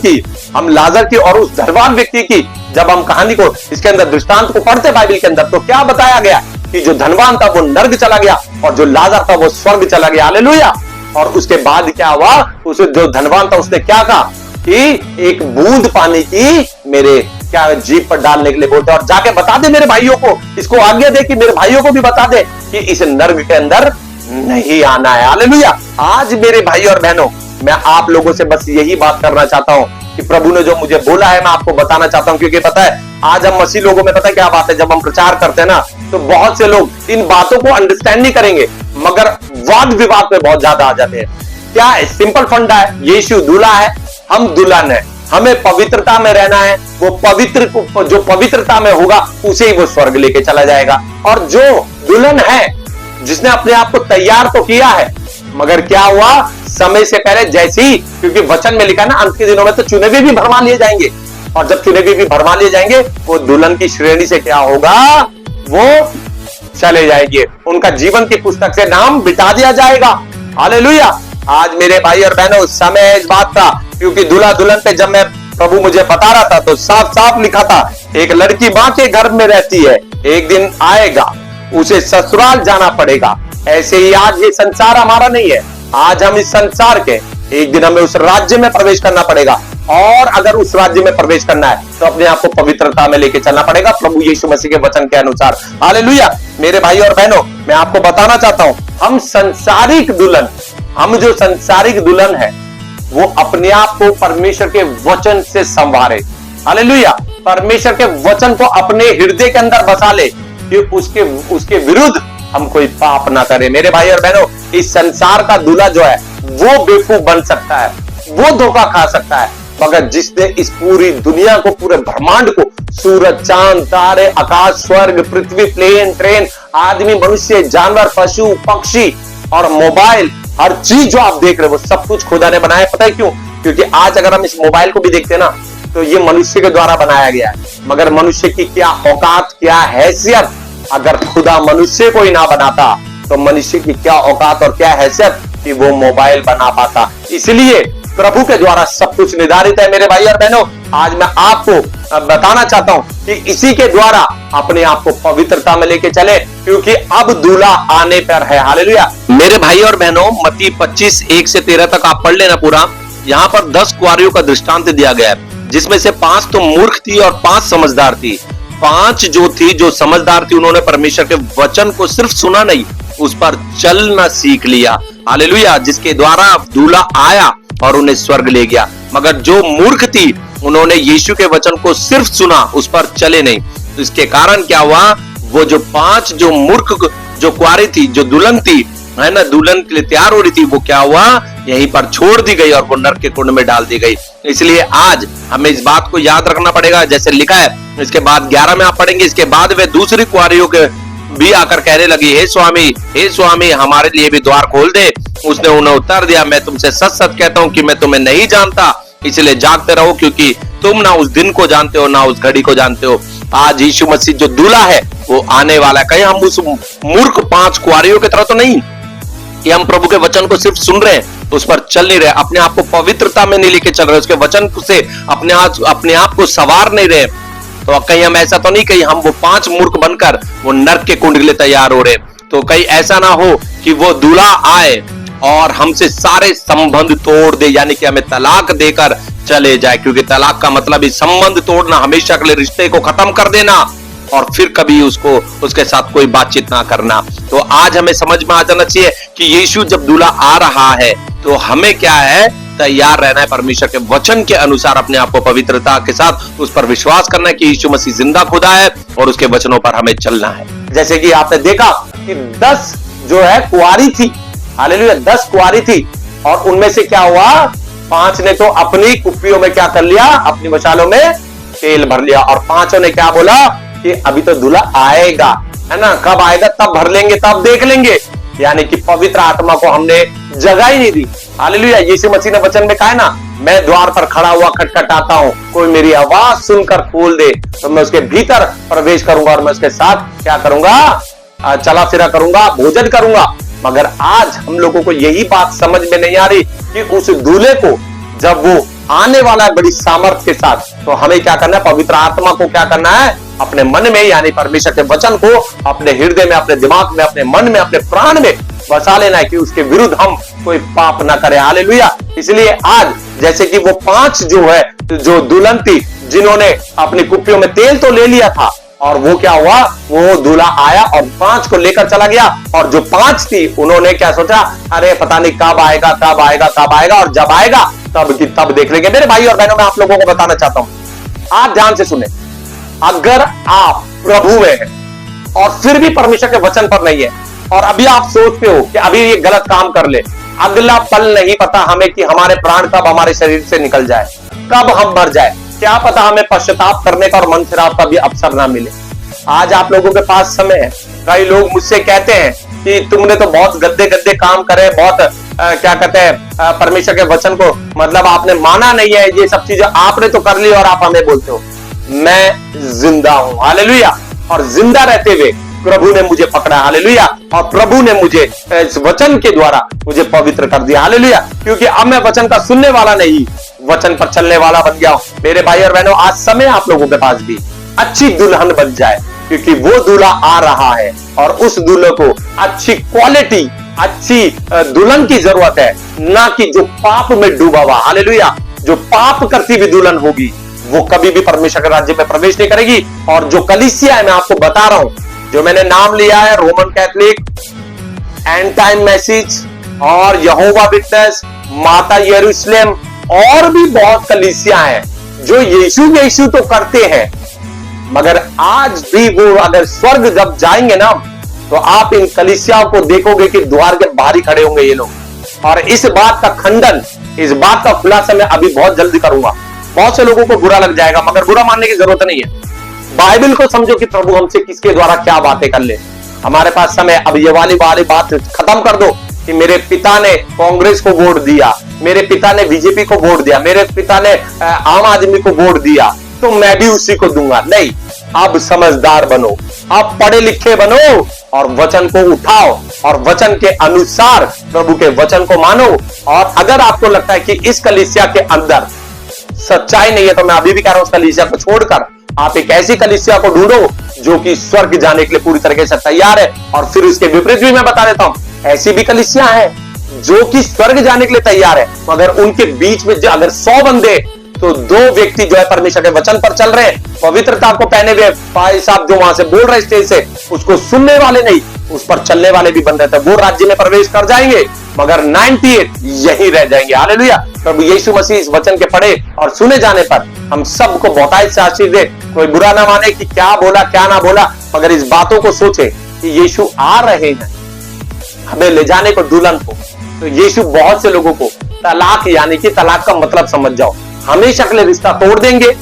[SPEAKER 2] की और उस धनवान व्यक्ति की जब हम कहानी को इसके अंदर दृष्टांत को पढ़ते बाइबल के अंदर, तो क्या बताया गया कि जो धनवान था वो नर्क चला गया और जो लाजर था वो स्वर्ग चला गया, हालेलुया। और उसके बाद क्या हुआ? उसे जो धनवान था उसने क्या कहा कि एक बूंद पानी की मेरे क्या जीभ पर डालने के लिए बोलते, और जाके बता दे मेरे भाइयों को, इसको आज्ञा दे कि मेरे भाइयों को भी बता दे कि इस नर्क के अंदर नहीं आना है, हालेलुया। आज मेरे भाई और बहनों, मैं आप लोगों से बस यही बात करना चाहता हूं कि प्रभु ने जो मुझे बोला है मैं आपको बताना चाहता हूं, क्योंकि पता है आज हम मसीह लोगों में पता है क्या बात है, जब हम प्रचार करते हैं ना तो बहुत से लोग इन बातों को अंडरस्टैंड नहीं करेंगे, मगर वाद विवाद में बहुत ज्यादा आ जाते हैं। क्या है? सिंपल फंडा है, यीशु दूल्हा है, हम दुल्हन है, हमें पवित्रता में रहना है। वो जो पवित्रता में होगा उसे ही वो स्वर्ग लेके चला जाएगा। और जो दुल्हन है जिसने अपने आप को तैयार तो किया है, मगर क्या हुआ? समय से पहले जैसे ही, क्योंकि वचन में लिखा है ना अंत के दिनों में तो चुने हुए भी भरवा लिए जाएंगे, और जब चुने हुए भी भरवा लिए जाएंगे वो दुल्हन की श्रेणी से क्या होगा? वो चले जाएंगे, उनका जीवन की पुस्तक से नाम मिटा दिया जाएगा। हालेलुया। आज मेरे भाई और बहनों समय है इस बात का, क्योंकि दूल्हा दुल्हन पे जब मैं प्रभु मुझे बता रहा था तो साफ साफ लिखा था, एक लड़की मां के गर्भ में रहती है, एक दिन आएगा उसे ससुराल जाना पड़ेगा। ऐसे ही आज ये संसार हमारा नहीं है, आज हम इस संसार के, एक दिन हमें उस राज्य में प्रवेश करना पड़ेगा। और अगर उस राज्य में प्रवेश करना है तो अपने आप को पवित्रता में लेके चलना पड़ेगा प्रभु यीशु मसीह के वचन के अनुसार। हालेलुया। मेरे भाई और बहनों, मैं आपको बताना चाहता हूं, हम संसारिक दुल्हन, हम जो संसारिक दुल्हन है वो अपने आप को परमेश्वर के वचन से संवारे। हालेलुया। परमेश्वर के वचन को अपने हृदय के अंदर बसा ले कि उसके विरुद्ध हम कोई पाप ना करें। मेरे भाई और बहनों, इस संसार का दूल्हा जो है वो बेवकूफ बन सकता है, वो धोखा खा सकता है, मगर जिसने इस पूरी दुनिया को, पूरे ब्रह्मांड को, सूरज, चांद, तारे, आकाश, स्वर्ग, पृथ्वी, प्लेन, ट्रेन, आदमी, मनुष्य, जानवर, पशु, पक्षी और मोबाइल, हर चीज जो आप देख रहे हो वो सब कुछ खुदा ने बनाया। पता है क्यों? क्योंकि आज अगर हम इस मोबाइल को भी देखते हैं ना तो ये मनुष्य के द्वारा बनाया गया है, मगर मनुष्य की क्या औकात, क्या हैसियत, अगर खुदा मनुष्य को ही ना बनाता तो मनुष्य की क्या औकात और क्या हैसियत कि वो मोबाइल बना पाता। इसलिए प्रभु के द्वारा सब कुछ निर्धारित है। मेरे भाई और बहनों, आज मैं आपको बताना चाहता हूं कि इसी के द्वारा अपने आप को पवित्रता में लेके चले, क्योंकि अब दूल्हा आने पर है। हालेलुया। मेरे भाई और बहनों, मत्ती 25:1-13 तक आप पढ़ लेना पूरा। यहाँ पर 10 कुंवारियों का दृष्टांत दिया गया है, जिसमें से 5 तो मूर्ख थी और 5 समझदार थी। 5 जो समझदार थी, उन्होंने परमेश्वर के वचन को सिर्फ सुना नहीं, उस पर चलना सीख लिया। हालेलुया। जिसके द्वारा दूल्हा आया और उन्हें स्वर्ग ले गया। मगर जो मूर्ख थी, उन्होंने यीशु के वचन को सिर्फ सुना, उस पर चले नहीं। तो इसके कारण क्या हुआ, वो जो 5 जो मूर्ख जो कुंवारी थी, जो दुल्हन थी, है ना, दुल्हन के लिए तैयार हो रही थी, वो क्या हुआ, यहीं पर छोड़ दी गई और वो नरक के कुंड में डाल दी गई। इसलिए आज हमें इस बात को याद रखना पड़ेगा, जैसे लिखा है। इसके बाद 11 में आप पढ़ेंगे, इसके बाद वे दूसरी कुंवारियों के भी आकर कहने लगी, हे स्वामी, हमारे लिए भी द्वार खोल दे। उसने उन्हें उत्तर दिया, मैं तुमसे सच सच कहता हूं कि मैं तुम्हें नहीं जानता, इसलिए जागते रहो, क्योंकि तुम ना उस दिन को जानते हो ना उस घड़ी को जानते हो। आज यीशु मसीह जो दूल्हा है वो आने वाला है। कहीं हम उस मूर्ख 5 कुंवारियों की तरह तो नहीं कि हम प्रभु के वचन को सिर्फ सुन रहे हैं, उस पर चल नहीं रहे, अपने आप को पवित्रता में नहीं लेके चल रहे, उसके वचन से अपने आप को संवार नहीं रहे। तो कहीं हम ऐसा तो नहीं कहीं हम वो 5 मूर्ख बनकर वो नरक के कुंड के लिए तैयार हो रहे। तो कहीं ऐसा ना हो कि वो दूल्हा आए और हमसे सारे संबंध तोड़ दे, यानी कि हमें तलाक देकर चले जाए, क्योंकि तलाक का मतलब ही संबंध तोड़ना, हमेशा के लिए रिश्ते को खत्म कर देना और फिर कभी उसके साथ कोई बातचीत ना करना। तो आज हमें समझ में आ जाना चाहिए कि यीशु जब दूल्हा आ रहा है तो हमें क्या है, तैयार रहना है, परमेश्वर के वचन के अनुसार अपने आप को पवित्रता के साथ उस पर विश्वास करना है कि यीशु मसीह जिंदा खुदा है और उसके वचनों पर हमें चलना है। जैसे कि आपने देखा कि 10 जो है कुंवारी थी, हालेलुया, 10 कुंवारी थी, और उनमें से क्या हुआ, 5 ने तो अपनी कुप्पियों में क्या कर लिया, अपनी मशालों में तेल भर लिया, और 5 ने क्या बोला कि अभी तो दूल्हा आएगा, है ना, कब आएगा तब भर लेंगे, तब देख लेंगे। यानी कि पवित्र आत्मा को हमने जगह ही नहीं दी। हालेलुया। यीशु मसीह ने वचन में कहा है ना, मैं द्वार पर खड़ा हुआ खटखटाता हूं, कोई मेरी आवाज सुनकर खोल दे तो मैं उसके भीतर प्रवेश करूंगा और मैं उसके साथ क्या करूंगा, चला फिरा करूंगा, भोजन करूंगा। मगर आज हम लोगों को यही बात समझ में नहीं आ रही कि उस दूल्हे को जब वो आने वाला है बड़ी सामर्थ के साथ, तो हमें क्या करना है, पवित्र आत्मा को क्या करना है, अपने मन में, यानी परमेश्वर के वचन को अपने हृदय में, अपने दिमाग में, अपने मन में, अपने प्राण में बसा लेना है कि उसके विरुद्ध हम कोई पाप ना करें। हालेलुया। इसलिए आज जैसे कि वो 5 जो है, जो दुल्हन थी, जिन्होंने अपनी कुप्पियों में तेल तो ले लिया था, और वो क्या हुआ, वो दूल्हा आया और 5 को लेकर चला गया, और जो 5 थी उन्होंने क्या सोचा, अरे पता नहीं कब आएगा कब आएगा कब आएगा, और जब आएगा तब की तब देख लेंगे। मेरे भाई और बहनों, मैं आप लोगों को बताना चाहता हूं, आप ध्यान से सुने, अगर आप प्रभु में हैं और फिर भी परमेश्वर के वचन पर नहीं है, और अभी आप सोचते हो कि अभी ये गलत काम कर ले, अगला पल नहीं पता हमें कि हमारे प्राण कब हमारे शरीर से निकल जाए, कब हम मर जाए, क्या पता हमें पश्चाताप करने का और मन फिराव का भी अवसर ना मिले। आज आप लोगों के पास समय है। कई लोग मुझसे कहते हैं कि तुमने तो बहुत गद्दे गद्दे काम करे, बहुत क्या कहते हैं, परमेश्वर के वचन को मतलब आपने माना नहीं है, ये सब चीजें आपने तो कर ली और आप हमें बोलते हो। मैं जिंदा हूं, हालेलुया, और जिंदा रहते हुए प्रभु ने मुझे पकड़ा, हालेलुया, और प्रभु ने मुझे इस वचन के द्वारा मुझे पवित्र कर दिया, हालेलुया, क्योंकि अब मैं वचन का सुनने वाला नहीं, वचन पर चलने वाला बन गया हूं। मेरे भाई और बहनों, आज समय आप लोगों के पास भी अच्छी दुल्हन बन जाए, क्योंकि वो दूल्हा आ रहा है और उस दूल्हे को अच्छी क्वालिटी, अच्छी दुल्हन की जरूरत है, ना कि जो पाप में डूबा हुआ, हालेलुया, जो पाप करती हुई दुल्हन होगी वो कभी भी परमेश्वर के राज्य में प्रवेश नहीं करेगी। और जो कलीसिया है, मैं आपको बता रहा हूं, जो मैंने नाम लिया है, Roman Catholic, and time message और यहोवा विटनेस, माता यरूशलेम, और भी बहुत कलीसिया हैं जो यीशु तो करते हैं, मगर आज भी वो अगर स्वर्ग जब जाएंगे ना, तो आप इन कलीसियाओं को देखोगे कि द्वार के बाहर ही खड़े होंगे ये लोग। और इस बात का खंडन, इस बात का खुलासा मैं अभी बहुत जल्दी करूंगा। बहुत से लोगों को बुरा लग जाएगा, मगर बुरा मानने की जरूरत नहीं है। बाइबल को समझो कि प्रभु हमसे किसके द्वारा क्या बातें कर ले। हमारे पास समय, अब ये वाली बात खत्म कर दो कि मेरे पिता ने कांग्रेस को वोट दिया, मेरे पिता ने बीजेपी को वोट दिया, मेरे पिता ने आम आदमी को वोट दिया, तो मैं भी उसी को दूंगा। नहीं, अब समझदार बनो, अब पढ़े लिखे बनो और वचन को उठाओ और वचन के अनुसार प्रभु के वचन को मानो। और अगर आपको लगता है कि इस कलीसिया के अंदर सच्चाई नहीं है, तो मैं अभी भी कह रहा हूं, उस कलीसिया को छोड़कर आप एक ऐसी कलीसिया को ढूंढो जो कि स्वर्ग जाने के लिए पूरी तरीके से तैयार है। और फिर उसके विपरीत भी मैं बता देता हूं, ऐसी भी कलीसिया है जो कि स्वर्ग जाने के लिए तैयार है, मगर उनके बीच में अगर 100 बंदे, तो 2 व्यक्ति जो है परमेश्वर के वचन पर चल रहे हैं, पवित्रता को पहने हुए भाई साहब जो वहां से बोल रहे स्टेज से, उसको सुनने वाले नहीं, उस पर चलने वाले भी बन रहे थे, वो राज्य में प्रवेश कर जाएंगे, मगर 98 यहीं रह जाएंगे। हालेलुया। प्रभु यीशु मसीह इस वचन के पढ़े और सुने जाने पर हम सबको बहुतायत से आशीष दे। कोई बुरा ना माने कि क्या बोला क्या ना बोला, मगर इस बातों को सोचे कि यीशु आ रहे हैं हमें ले जाने को, दुल्हन को। तो यीशु बहुत से लोगों को तलाक, यानी कि तलाक का मतलब समझ जाओ, हमेशा के लिए रिश्ता तोड़ देंगे,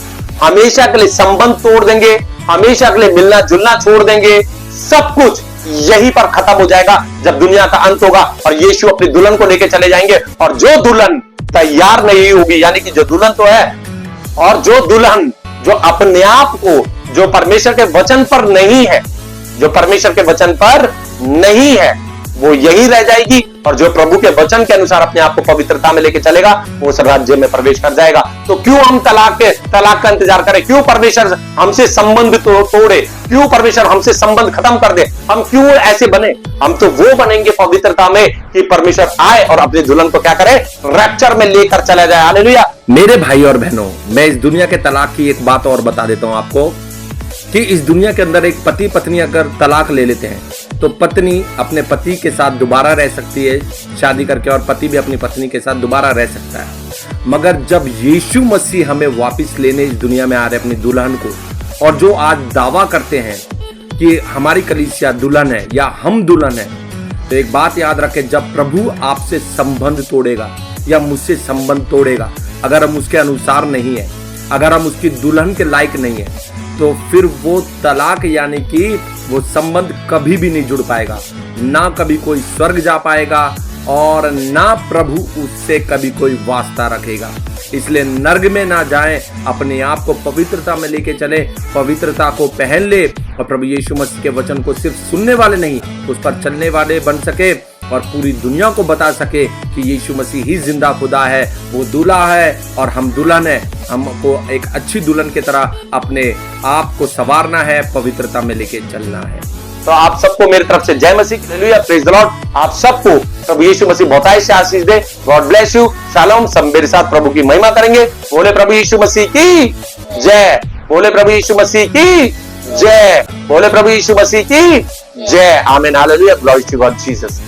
[SPEAKER 2] हमेशा के लिए संबंध तोड़ देंगे, हमेशा के लिए मिलना जुलना छोड़ देंगे, सब कुछ यहीं पर खत्म हो जाएगा जब दुनिया का अंत होगा और यीशु अपनी दुल्हन को लेकर चले जाएंगे। और जो दुल्हन तैयार नहीं होगी, यानी कि जो दुल्हन तो है, और जो दुल्हन जो अपने आप को, जो परमेश्वर के वचन पर नहीं है, जो परमेश्वर के वचन पर नहीं है, वो यही रह जाएगी। और जो प्रभु के वचन के अनुसार अपने आप को पवित्रता में लेके चलेगा, वो उस राज्य में प्रवेश कर जाएगा। तो क्यों हम तलाक का इंतजार करें? क्यों परमेश्वर हमसे संबंध तोड़े? क्यों परमेश्वर हमसे संबंध खत्म कर दे? हम क्यों ऐसे बने? हम तो वो बनेंगे पवित्रता में कि परमेश्वर आए और अपनी दुल्हन को क्या करे? रैप्चर में लेकर चला जाए। हालेलुया।
[SPEAKER 1] मेरे भाई और बहनों, मैं इस दुनिया के तलाक की एक बात और बता देता हूं आपको कि इस दुनिया के अंदर एक पति पत्नी अगर तलाक ले लेते हैं, तो पत्नी अपने पति के साथ दोबारा रह सकती है शादी करके, और पति भी अपनी पत्नी के साथ दोबारा रह सकता है। मगर जब यीशु मसीह हमें वापस लेने इस दुनिया में आ रहे अपनी दुल्हन को, और जो आज दावा करते हैं कि हमारी कलीसिया दुल्हन है या हम दुल्हन है, तो एक बात याद रखें, जब प्रभु आपसे संबंध तोड़ेगा या मुझसे संबंध तोड़ेगा, अगर हम उसके अनुसार नहीं है, अगर हम उसकी दुल्हन के लायक नहीं है, तो फिर वो तलाक यानी कि वो संबंध कभी भी नहीं जुड़ पाएगा, ना कभी कोई स्वर्ग जा पाएगा और ना प्रभु उससे कभी वाई वास्ता रखेगा। इसलिए नर्क में ना जाएं, अपने आप को पवित्रता में लेके चले, पवित्रता को पहन ले और प्रभु यीशु मसीह के वचन को सिर्फ सुनने वाले नहीं, उस पर चलने वाले बन सके और पूरी दुनिया को बता सके कि यीशु मसीह ही जिंदा खुदा है, वो दूल्हा है और हम दुल्हन है। हमको एक अच्छी दुल्हन की तरह अपने आप को संवारना है, पवित्रता में लेके चलना है।
[SPEAKER 2] तो आप सबको मेरी तरफ से जय मसीह, हालेलुया, प्रेज द लॉर्ड। आप सबको प्रभु यीशु मसीह बहुतायत से आशीष दे। God bless you. शालोम। सब मेरे साथ प्रभु की महिमा करेंगे। बोले प्रभु यीशु मसीह की जय। बोले प्रभु यीशु मसीह की जय। बोले प्रभु यीशु मसीह की जय। आमीन। Hallelujah. Glory to God Jesus.